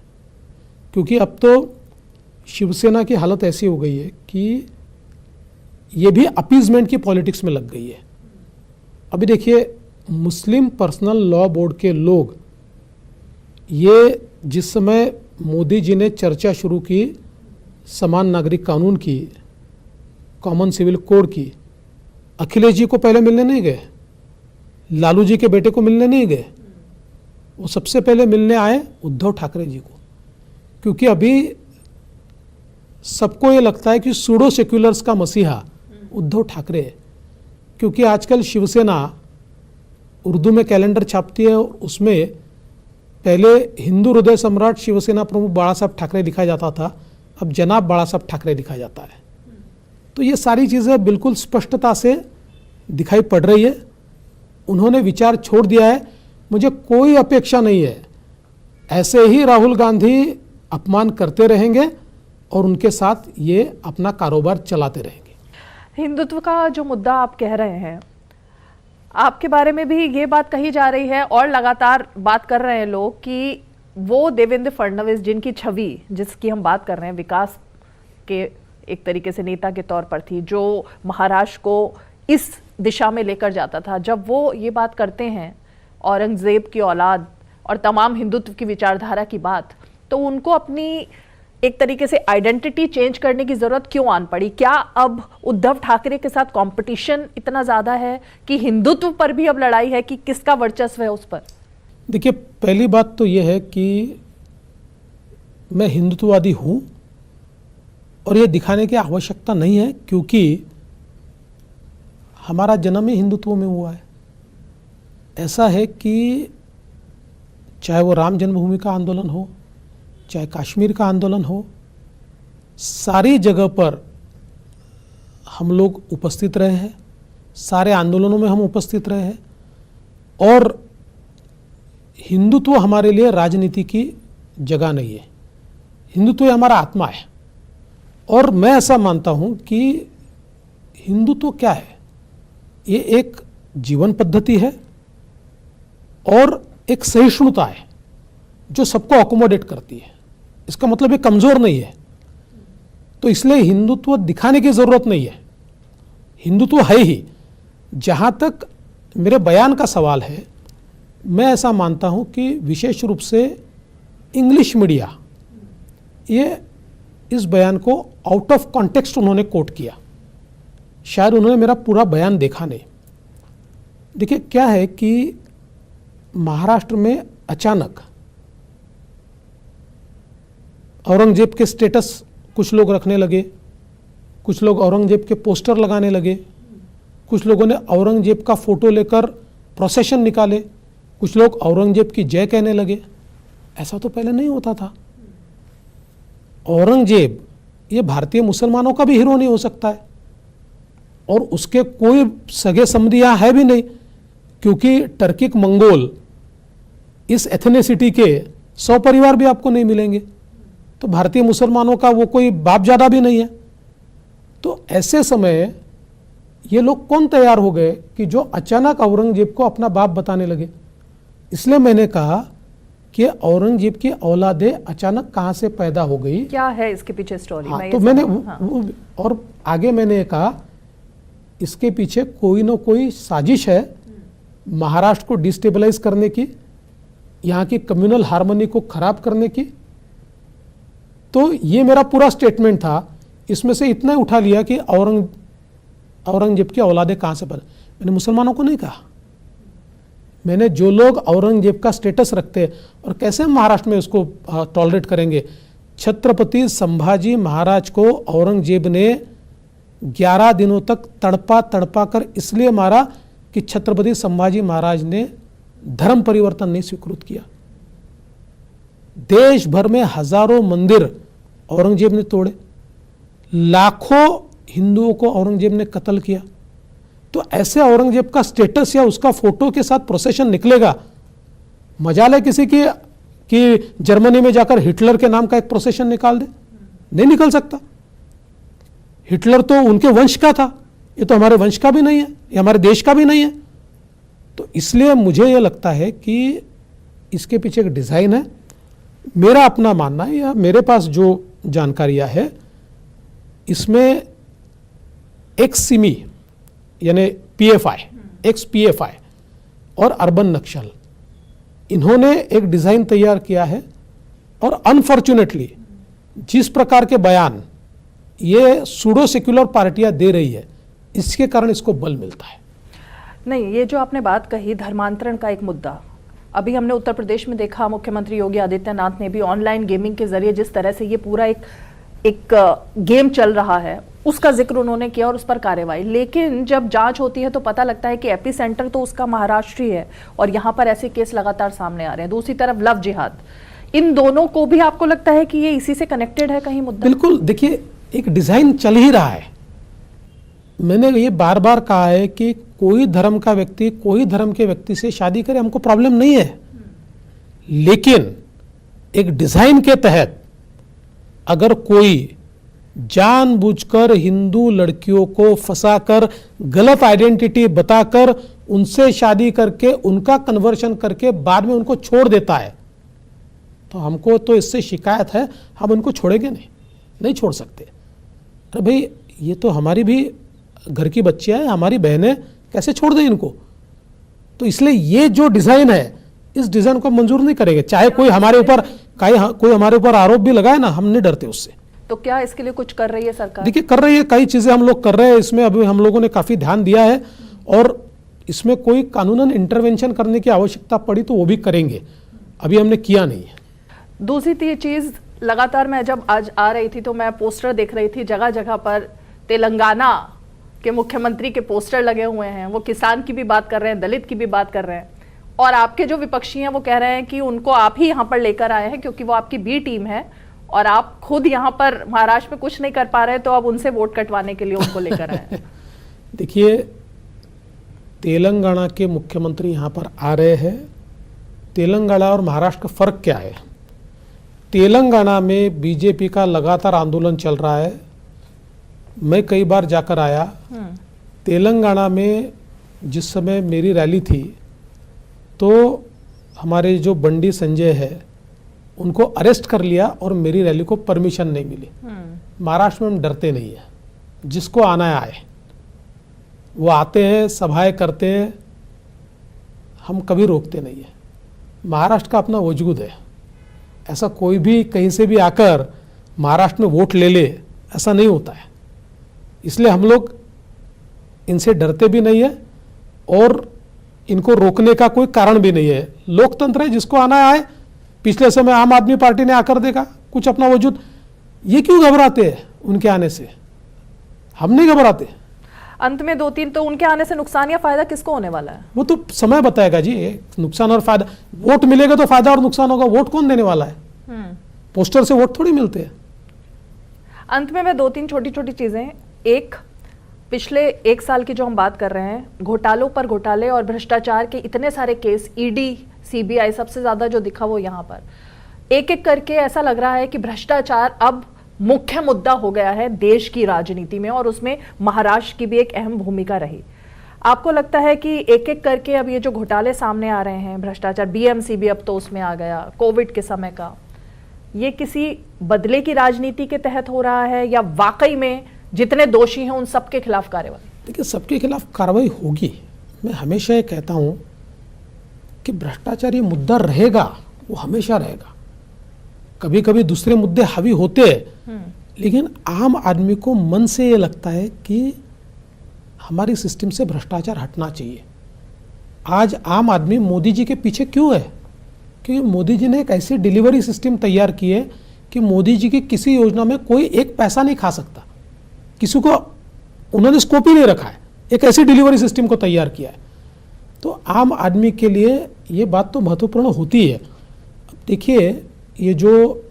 क्योंकि अब तो शिवसेना की हालत ऐसी हो गई है कि ये भी अपीजमेंट की पॉलिटिक्स में लग गई है। अभी देखिए, मुस्लिम पर्सनल लॉ बोर्ड के लोग, ये जिस समय मोदी जी ने चर्चा शुरू की समान नागरिक कानून की, कॉमन सिविल कोड की, अखिलेश जी को पहले मिलने नहीं गए, लालू जी के बेटे को मिलने नहीं गए, वो सबसे पहले मिलने आए उद्धव ठाकरे जी को। क्योंकि अभी सबको ये लगता है कि सूडो सेक्युलर्स का मसीहा उद्धव ठाकरे है, क्योंकि आजकल शिवसेना उर्दू में कैलेंडर छापती है और उसमें पहले हिंदू हृदय सम्राट शिवसेना प्रमुख बाला साहब ठाकरे लिखा जाता था, अब जनाब बाला साहब ठाकरे लिखा जाता है। तो ये सारी चीज़ें बिल्कुल स्पष्टता से दिखाई पड़ रही है। उन्होंने विचार छोड़ दिया है। मुझे कोई अपेक्षा नहीं है, ऐसे ही राहुल गांधी अपमान करते रहेंगे और उनके साथ ये अपना कारोबार चलाते रहेंगे। हिंदुत्व का जो मुद्दा आप कह रहे हैं, आपके बारे में भी ये बात कही जा रही है और लगातार बात कर रहे हैं लोग कि वो देवेंद्र फडणवीस जिनकी छवि, जिसकी हम बात कर रहे हैं, विकास के एक तरीके से नेता के तौर पर थी, जो महाराष्ट्र को इस दिशा में लेकर जाता था, जब वो ये बात करते हैं औरंगजेब की औलाद और तमाम हिंदुत्व की विचारधारा की बात, तो उनको अपनी एक तरीके से आइडेंटिटी चेंज करने की जरूरत क्यों आन पड़ी? क्या अब उद्धव ठाकरे के साथ कंपटीशन इतना ज्यादा है कि हिंदुत्व पर भी अब लड़ाई है कि किसका वर्चस्व है उस पर? देखिए, पहली बात तो यह है कि मैं हिंदुत्ववादी हूं और ये दिखाने की आवश्यकता नहीं है, क्योंकि हमारा जन्म ही हिंदुत्व में हुआ है। ऐसा है कि चाहे वो राम जन्मभूमि का आंदोलन हो, चाहे कश्मीर का आंदोलन हो, सारी जगह पर हम लोग उपस्थित रहे हैं, सारे आंदोलनों में हम उपस्थित रहे हैं। और हिंदुत्व हमारे लिए राजनीति की जगह नहीं है, हिंदुत्व हमारा आत्मा है। और मैं ऐसा मानता हूं कि हिंदुत्व क्या है, ये एक जीवन पद्धति है और एक सहिष्णुता है जो सबको अकोमोडेट करती है। इसका मतलब ये कमज़ोर नहीं है। तो इसलिए हिंदुत्व दिखाने की ज़रूरत नहीं है, हिंदुत्व है ही। जहाँ तक मेरे बयान का सवाल है, मैं ऐसा मानता हूँ कि विशेष रूप से इंग्लिश मीडिया ये इस बयान को आउट ऑफ कॉन्टेक्स्ट उन्होंने कोट किया। शायद उन्होंने मेरा पूरा बयान देखा नहीं। देखिए, क्या है कि महाराष्ट्र में अचानक औरंगजेब के स्टेटस कुछ लोग रखने लगे, कुछ लोग औरंगजेब के पोस्टर लगाने लगे, कुछ लोगों ने औरंगजेब का फोटो लेकर प्रोसेशन निकाले, कुछ लोग औरंगजेब की जय कहने लगे। ऐसा तो पहले नहीं होता था। औरंगजेब ये भारतीय मुसलमानों का भी हीरो नहीं हो सकता है और उसके कोई सगे संबंधी यहाँ है भी नहीं, क्योंकि टर्किक मंगोल इस एथनिसिटी के 100 परिवार भी आपको नहीं मिलेंगे। तो भारतीय मुसलमानों का वो कोई बापजादा भी नहीं है। तो ऐसे समय ये लोग कौन तैयार हो गए कि जो अचानक औरंगजेब को अपना बाप बताने लगे। इसलिए मैंने कहा कि औरंगजेब की औलादे अचानक कहाँ से पैदा हो गई, क्या है इसके पीछे स्टोरी? हाँ, तो मैंने और आगे मैंने कहा इसके पीछे कोई ना कोई साजिश है महाराष्ट्र को डिस्टेबलाइज करने की, यहाँ की कम्युनल हार्मनी को खराब करने की। तो ये मेरा पूरा स्टेटमेंट था। इसमें से इतना उठा लिया कि औरंगजेब की औलादे कहाँ से पैदा। मैंने मुसलमानों को नहीं कहा। मैंने जो लोग औरंगजेब का स्टेटस रखते हैं और कैसे हम महाराष्ट्र में उसको टॉलरेट करेंगे। छत्रपति संभाजी महाराज को औरंगजेब ने 11 दिनों तक तड़पा तड़पा कर इसलिए मारा कि छत्रपति संभाजी महाराज ने धर्म परिवर्तन नहीं स्वीकृत किया। देश भर में हजारों मंदिर औरंगजेब ने तोड़े, लाखों हिंदुओं को औरंगजेब ने कत्ल किया। तो ऐसे औरंगजेब का स्टेटस या उसका फोटो के साथ प्रोसेशन निकलेगा। मजाल है किसी की कि जर्मनी में जाकर हिटलर के नाम का एक प्रोसेशन निकाल दे, नहीं निकल सकता। हिटलर तो उनके वंश का था, ये तो हमारे वंश का भी नहीं है, ये हमारे देश का भी नहीं है। तो इसलिए मुझे यह लगता है कि इसके पीछे एक डिज़ाइन है। मेरा अपना मानना है या मेरे पास जो जानकारियां है, इसमें एक्स सिमी यानी PFI, एक्स PFI और अर्बन नक्सल, इन्होंने एक डिज़ाइन तैयार किया है। और अनफॉर्चुनेटली जिस प्रकार के बयान ये सूडो सेक्युलर पार्टियां दे रही है, इसके कारण इसको बल मिलता है। नहीं, ये जो आपने बात कही धर्मांतरण का एक मुद्दा, अभी हमने उत्तर प्रदेश में देखा, मुख्यमंत्री योगी आदित्यनाथ ने भी ऑनलाइन गेमिंग के जरिए जिस तरह से ये पूरा एक एक गेम चल रहा है, उसका जिक्र उन्होंने किया और उस पर कार्रवाई। लेकिन जब जांच होती है तो पता लगता है कि एपी सेंटर तो उसका महाराष्ट्र ही है और यहाँ पर ऐसे केस लगातार सामने आ रहे हैं। दूसरी तरफ लव जिहाद, इन दोनों को भी आपको लगता है कि ये इसी से कनेक्टेड है कहीं मुद्दा? बिल्कुल, देखिए एक डिजाइन चल ही रहा है। मैंने ये बार बार कहा है कि कोई धर्म का व्यक्ति कोई धर्म के व्यक्ति से शादी करे, हमको प्रॉब्लम नहीं है, लेकिन एक डिजाइन के तहत अगर कोई जानबूझकर हिंदू लड़कियों को फंसाकर गलत आइडेंटिटी बताकर उनसे शादी करके उनका कन्वर्शन करके बाद में उनको छोड़ देता है, तो हमको तो इससे शिकायत है, हम उनको छोड़ेंगे नहीं छोड़ सकते। अरे भाई, ये तो हमारी भी घर की बच्चियां हैं, हमारी बहनें, कैसे छोड़ दें इनको? तो इसलिए ये जो डिजाइन है, इस डिजाइन को मंजूर नहीं करेंगे, चाहे कोई हमारे ऊपर कोई हमारे ऊपर आरोप भी लगाए ना, हम नहीं डरते उससे। तो क्या इसके लिए कुछ कर रही है सरकार? देखिए कर रही है, कई चीजें हम लोग कर रहे हैं, इसमें अभी हम लोगों ने काफी ध्यान दिया है और इसमें कोई कानूनन इंटरवेंशन करने की आवश्यकता पड़ी तो वो भी करेंगे, अभी हमने किया नहीं है। दूसरी चीज, लगातार मैं जब आज आ रही थी तो मैं पोस्टर देख रही थी, जगह जगह पर तेलंगाना के मुख्यमंत्री के पोस्टर लगे हुए हैं। वो किसान की भी बात कर रहे हैं, दलित की भी बात कर रहे हैं, और आपके जो विपक्षी हैं वो कह रहे हैं कि उनको आप ही यहाँ पर लेकर आए हैं क्योंकि वो आपकी बी टीम है और आप खुद यहाँ पर महाराष्ट्र में कुछ नहीं कर पा रहे, तो अब उनसे वोट कटवाने के लिए उनको लेकर आए हैं। देखिए, तेलंगाना के मुख्यमंत्री यहाँ पर आ रहे हैं। तेलंगाना और महाराष्ट्र का फर्क क्या है? तेलंगाना में बीजेपी का लगातार आंदोलन चल रहा है, मैं कई बार जाकर आया। तेलंगाना में जिस समय मेरी रैली थी तो हमारे जो बंडी संजय है उनको अरेस्ट कर लिया और मेरी रैली को परमिशन नहीं मिली। महाराष्ट्र में हम डरते नहीं है, जिसको आना है आए, वो आते हैं, सभाएं करते हैं, हम कभी रोकते नहीं है। महाराष्ट्र का अपना वजूद है, ऐसा कोई भी कहीं से भी आकर महाराष्ट्र में वोट ले ले, ऐसा नहीं होता है। इसलिए हम लोग इनसे डरते भी नहीं है और इनको रोकने का कोई कारण भी नहीं है। लोकतंत्र है, जिसको आना है आए। पिछले समय आम आदमी पार्टी ने आकर देखा कुछ अपना वजूद, ये क्यों घबराते हैं उनके आने से? हम नहीं घबराते। अंत में 2-3 तो उनके आने से नुकसान या फायदा किसको होने वाला है? वो तो समय बताएगा जी, नुकसान और फायदा। वोट मिलेगा तो फायदा और नुकसान होगा, वोट कौन देने वाला है? पोस्टर से वोट थोड़ी मिलते हैं। अंत में मैं 2-3 छोटी चीजें, एक, पिछले 1 साल की जो हम बात कर रहे हैं, घोटालों पर घोटाले और भ्रष्टाचार के इतने सारे केस, ईडी, सीबीआई, सबसे ज्यादा जो दिखा वो यहाँ पर एक एक करके ऐसा लग रहा है कि भ्रष्टाचार अब मुख्य मुद्दा हो गया है देश की राजनीति में, और उसमें महाराष्ट्र की भी एक अहम भूमिका रही। आपको लगता है कि एक एक करके अब ये जो घोटाले सामने आ रहे हैं, भ्रष्टाचार, बीएमसीबी अब तो उसमें आ गया, कोविड के समय का, ये किसी बदले की राजनीति के तहत हो रहा है या वाकई में जितने दोषी हैं उन सबके खिलाफ कार्रवाई? देखिए, सबके खिलाफ कार्रवाई होगी। मैं हमेशा ये कहता हूं कि भ्रष्टाचार ये मुद्दा रहेगा, वो हमेशा रहेगा। कभी कभी दूसरे मुद्दे हावी होते हैं, लेकिन आम आदमी को मन से ये लगता है कि हमारी सिस्टम से भ्रष्टाचार हटना चाहिए। आज आम आदमी मोदी जी के पीछे क्यों है? क्योंकि मोदी जी ने एक ऐसी डिलीवरी सिस्टम तैयार की है कि मोदी जी की किसी योजना में कोई एक पैसा नहीं खा सकता, किसी को उन्होंने स्कोप ही नहीं रखा है, एक ऐसी डिलीवरी सिस्टम को तैयार किया है। तो आम आदमी के लिए ये बात तो महत्वपूर्ण होती है। देखिए, ये जो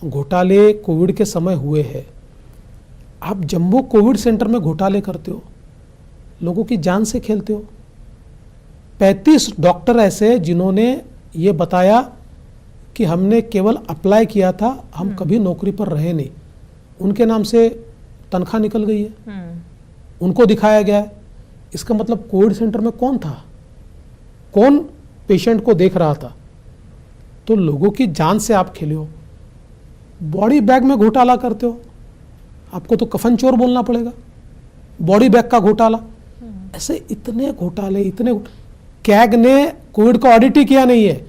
घोटाले कोविड के समय हुए हैं, आप जम्बो कोविड सेंटर में घोटाले करते हो, लोगों की जान से खेलते हो। 35 डॉक्टर ऐसे हैं जिन्होंने ये बताया कि हमने केवल अप्लाई किया था, हम कभी नौकरी पर रहे नहीं, उनके नाम से तनख्वाह निकल गई है, उनको दिखाया गया है। इसका मतलब कोविड सेंटर में कौन था, कौन पेशेंट को देख रहा था? तो लोगों की जान से आप खेले हो। बॉडी बैग में घोटाला करते हो, आपको तो कफन चोर बोलना पड़ेगा। बॉडी बैग का घोटाला, ऐसे इतने घोटाले, कैग ने कोविड का ऑडिट ही किया नहीं है,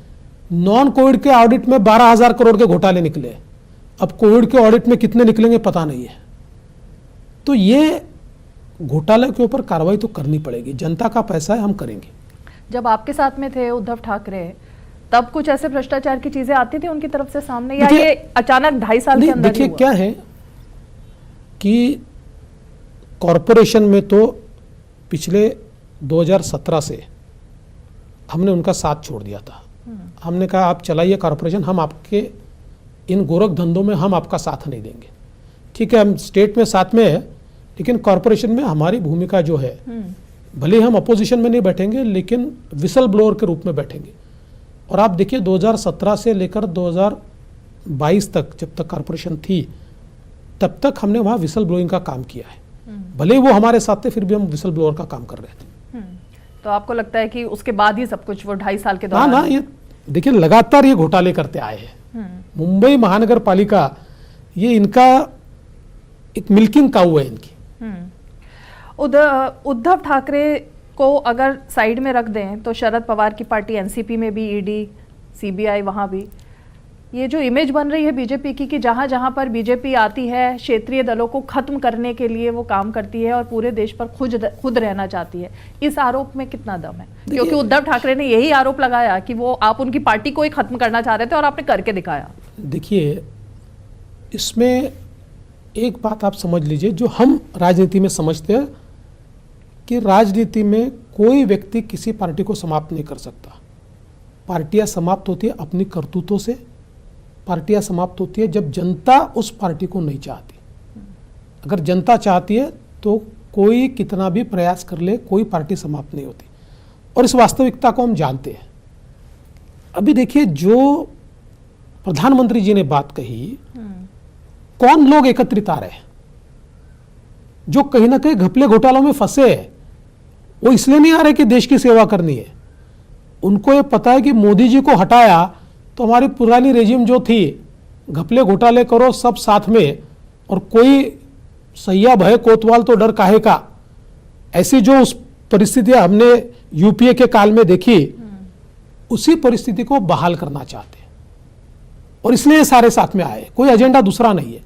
नॉन कोविड के ऑडिट में 12,000 करोड़ के घोटाले निकले। अब कोविड के ऑडिट में कितने निकलेंगे पता नहीं है। तो ये घोटाले के ऊपर कार्रवाई तो करनी पड़ेगी, जनता का पैसा है, हम करेंगे। जब आपके साथ में थे उद्धव ठाकरे, तब कुछ ऐसे भ्रष्टाचार की चीजें आती थी उनकी तरफ से सामने, या ये अचानक 2.5 साल के अंदर? देखिए क्या है, कि कॉरपोरेशन में तो पिछले 2017 से हमने उनका साथ छोड़ दिया था। हमने कहा आप चलाइए कॉरपोरेशन, हम आपके इन गोरख धंधों में हम आपका साथ नहीं देंगे। ठीक है, हम स्टेट में साथ में है, लेकिन कॉरपोरेशन में हमारी भूमिका जो है, भले ही हम अपोजिशन में नहीं बैठेंगे लेकिन विसल ब्लोअर के रूप में बैठेंगे। और आप देखिए 2017 से लेकर 2022 तक, जब तक कॉरपोरेशन थी तब तक हमने वहाँ विसल ब्लोइंग का काम किया है। भले ही वो हमारे साथ थे, फिर भी हम विसल ब्लोअर का काम कर रहे थे। तो आपको लगता है कि उसके बाद ही सब कुछ वो 2.5 साल के हाँ दौरान? ना, ये देखिए लगातार ये घोटाले करते आए हैं। मुंबई महानगर पालिका, ये इनका एक मिल्किंग काऊ है इनकी। उद्धव ठाकरे को अगर साइड में रख दें तो शरद पवार की पार्टी एनसीपी में भी ईडी, सीबीआई, वहां भी ये जो इमेज बन रही है बीजेपी की कि जहां जहां पर बीजेपी आती है क्षेत्रीय दलों को खत्म करने के लिए वो काम करती है और पूरे देश पर खुद रहना चाहती है, इस आरोप में कितना दम है? क्योंकि उद्धव ठाकरे ने यही आरोप लगाया कि वो आप उनकी पार्टी को ही खत्म करना चाह रहे थे और आपने करके दिखाया। देखिए, इसमें एक बात आप समझ लीजिए जो हम राजनीति में समझते हैं कि राजनीति में कोई व्यक्ति किसी पार्टी को समाप्त नहीं कर सकता। पार्टियां समाप्त होती है अपनी करतूतों से, पार्टियां समाप्त होती है जब जनता उस पार्टी को नहीं चाहती। अगर जनता चाहती है तो कोई कितना भी प्रयास कर ले, कोई पार्टी समाप्त नहीं होती। और इस वास्तविकता को हम जानते हैं। अभी देखिए, जो प्रधानमंत्री जी ने बात कही, कौन लोग एकत्रित आ रहे हैं? जो कहीं ना कहीं घपले घोटालों में फंसे हैं, वो इसलिए नहीं आ रहे कि देश की सेवा करनी है। उनको ये पता है कि मोदी जी को हटाया तो हमारी पुरानी रेजिम जो थी, घपले घोटाले करो सब साथ में, और कोई सैया भय कोतवाल तो डर काहे का, ऐसी जो उस परिस्थितियां हमने यूपीए के काल में देखी, उसी परिस्थिति को बहाल करना चाहते हैं। और इसलिए ये सारे साथ में आए, कोई एजेंडा दूसरा नहीं है।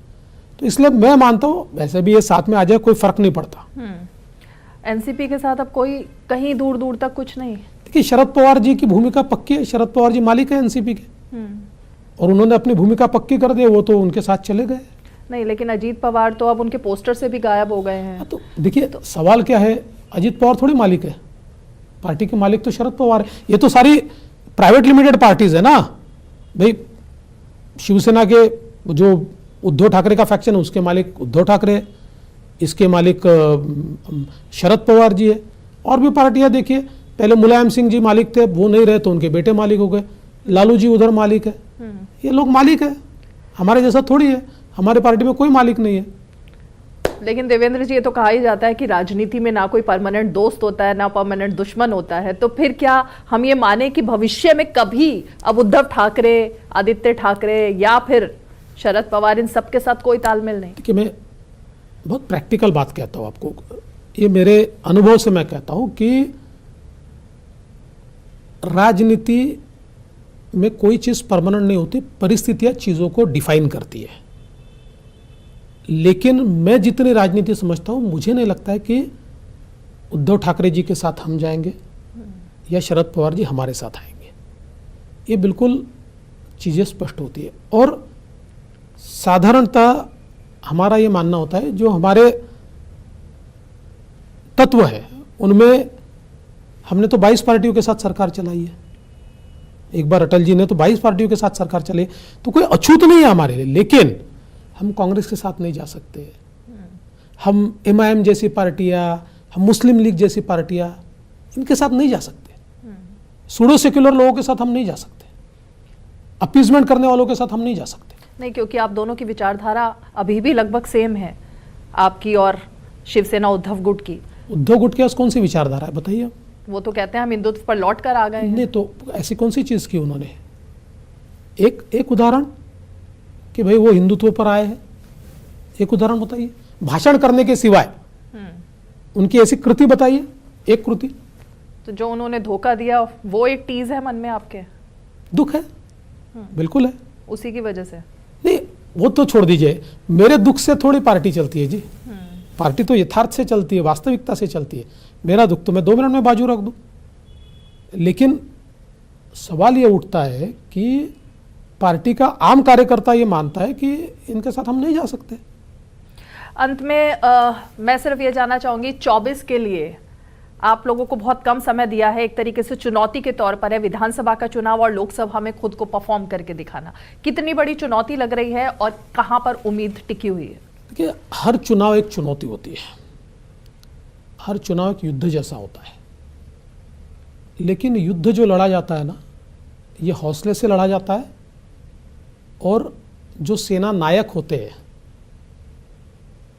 तो इसलिए मैं मानता हूं वैसे भी ये साथ में आ जाए, कोई फर्क नहीं पड़ता। एनसीपी के साथ अब कोई कहीं दूर दूर तक कुछ नहीं। देखिए, शरद पवार जी की भूमिका पक्की है। शरद पवार जी मालिक है एनसीपी के, और उन्होंने अपनी भूमिका पक्की कर दी, वो तो उनके साथ चले गए। नहीं, लेकिन अजीत पवार तो अब उनके पोस्टर से भी गायब हो गए हैं। तो देखिए, सवाल क्या है, अजीत पवार थोड़ी मालिक है, पार्टी के मालिक तो शरद पवार है। ये तो सारी प्राइवेट लिमिटेड पार्टीज है ना भाई। शिवसेना के जो उद्धव ठाकरे का फैक्शन है, उसके मालिक उद्धव ठाकरे, इसके मालिक शरद पवार जी है। और भी पार्टियां देखिए, पहले मुलायम सिंह जी मालिक थे, वो नहीं रहे तो उनके बेटे मालिक हो गए। लालू जी उधर मालिक है। ये लोग मालिक है, हमारे जैसा थोड़ी है। हमारे पार्टी में कोई मालिक नहीं है। लेकिन देवेंद्र जी, ये तो कहा ही जाता है कि राजनीति में ना कोई परमानेंट दोस्त होता है, ना परमानेंट दुश्मन होता है। तो फिर क्या हम ये माने कि भविष्य में कभी अब उद्धव ठाकरे, आदित्य ठाकरे या फिर शरद पवार, इन सबके साथ कोई तालमेल नहीं? देखिए, मैं बहुत प्रैक्टिकल बात कहता हूँ आपको, ये मेरे अनुभव से मैं कहता हूँ कि राजनीति में कोई चीज परमानेंट नहीं होती, परिस्थितियां चीजों को डिफाइन करती है। लेकिन मैं जितनी राजनीति समझता हूं, मुझे नहीं लगता है कि उद्धव ठाकरे जी के साथ हम जाएंगे या शरद पवार जी हमारे साथ आएंगे। ये बिल्कुल चीजें स्पष्ट होती है। और साधारणतः हमारा ये मानना होता है, जो हमारे तत्व है उनमें, हमने तो 22 पार्टियों के साथ सरकार चलाई है। एक बार अटल जी ने तो 22 पार्टियों के साथ सरकार चलाई, तो कोई अछूत नहीं है हमारे लिए। लेकिन हम कांग्रेस के साथ नहीं जा सकते, हम एमआईएम जैसी पार्टियां, हम मुस्लिम लीग जैसी पार्टियां, इनके साथ नहीं जा सकते। सूडो सेक्युलर लोगों के साथ हम नहीं जा सकते, अपीजमेंट करने वालों के साथ हम नहीं जा सकते। नहीं, क्योंकि आप दोनों की विचारधारा अभी भी लगभग सेम है, आपकी और शिवसेना उद्धव गुट की। उद्धव गुट के पास कौन सी विचारधारा है बताइए? वो तो कहते हैं हम हिंदुत्व पर लौट कर आ गए हैं। नहीं, तो ऐसी कौन सी चीज की उन्होंने? एक उदाहरण कि भाई वो हिंदुत्व पर आए हैं, एक उदाहरण बताइए। भाषण करने के सिवाय उनकी ऐसी कृति बताइए, एक कृति। तो जो उन्होंने धोखा दिया वो एक टीज है मन में आपके? दुख है, बिल्कुल है। उसी की वजह से? नहीं, वो तो छोड़ दीजिए, मेरे दुख से थोड़ी पार्टी चलती है जी। पार्टी तो यथार्थ से चलती है, वास्तविकता से चलती है। मेरा दुख तो मैं 2 मिनट में बाजू रख दूं। लेकिन सवाल ये उठता है कि पार्टी का आम कार्यकर्ता ये मानता है कि इनके साथ हम नहीं जा सकते। अंत में मैं सिर्फ ये जानना चाहूंगी 24 के लिए आप लोगों को बहुत कम समय दिया है, एक तरीके से चुनौती के तौर पर है विधानसभा का चुनाव और लोकसभा में खुद को परफॉर्म करके दिखाना। कितनी बड़ी चुनौती लग रही है और कहां पर उम्मीद टिकी हुई है? देखिए, हर चुनाव एक चुनौती होती है, हर चुनाव एक युद्ध जैसा होता है, लेकिन युद्ध जो लड़ा जाता है ना, ये हौसले से लड़ा जाता है और जो सेना नायक होते हैं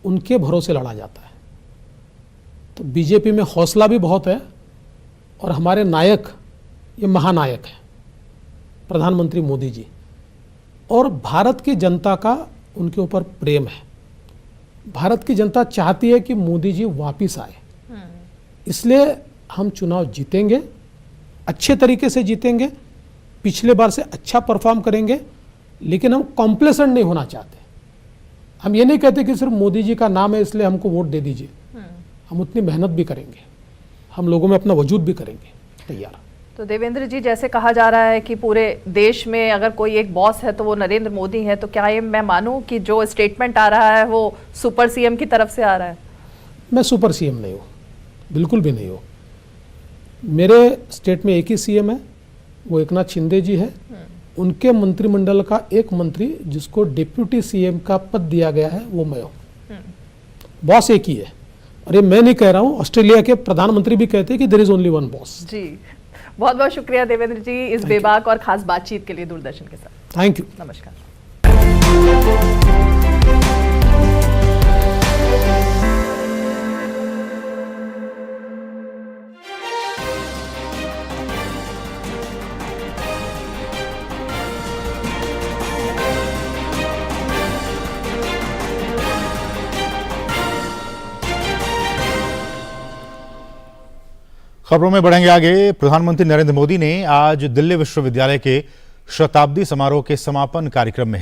उनके भरोसे लड़ा जाता है। तो बीजेपी में हौसला भी बहुत है और हमारे नायक ये महानायक हैं, प्रधानमंत्री मोदी जी, और भारत की जनता का उनके ऊपर प्रेम है। भारत की जनता चाहती है कि मोदी जी वापिस आए, इसलिए हम चुनाव जीतेंगे, अच्छे तरीके से जीतेंगे, पिछले बार से अच्छा परफॉर्म करेंगे, लेकिन हम कॉम्प्लेसेंट नहीं होना चाहते। हम ये नहीं कहते कि सिर्फ मोदी जी का नाम है इसलिए हमको वोट दे दीजिए, हम उतनी मेहनत भी करेंगे, हम लोगों में अपना वजूद भी करेंगे तैयार। तो देवेंद्र जी, जैसे कहा जा रहा है कि पूरे देश में अगर कोई एक बॉस है तो वो नरेंद्र मोदी है, तो क्या ये मैं मानूं कि जो स्टेटमेंट आ रहा है वो सुपर सीएम की तरफ से आ रहा है? मैं सुपर सीएम नहीं हूँ, बिल्कुल भी नहीं हूँ। मेरे स्टेट में एक ही सीएम है, वो एकनाथ शिंदे जी है। उनके मंत्रिमंडल का एक मंत्री जिसको डिप्यूटी सीएम का पद दिया गया है वो मैं हूँ। बॉस एक ही है, और ये मैं नहीं कह रहा हूँ, ऑस्ट्रेलिया के प्रधानमंत्री भी कहते हैं कि there is only one boss. जी, बहुत बहुत शुक्रिया देवेंद्र जी इस बेबाक और खास बातचीत के लिए दूरदर्शन के साथ। थैंक यू, नमस्कार। खबरों में बढ़ेंगे आगे। प्रधानमंत्री नरेंद्र मोदी ने आज दिल्ली विश्वविद्यालय के शताब्दी समारोह के समापन कार्यक्रम में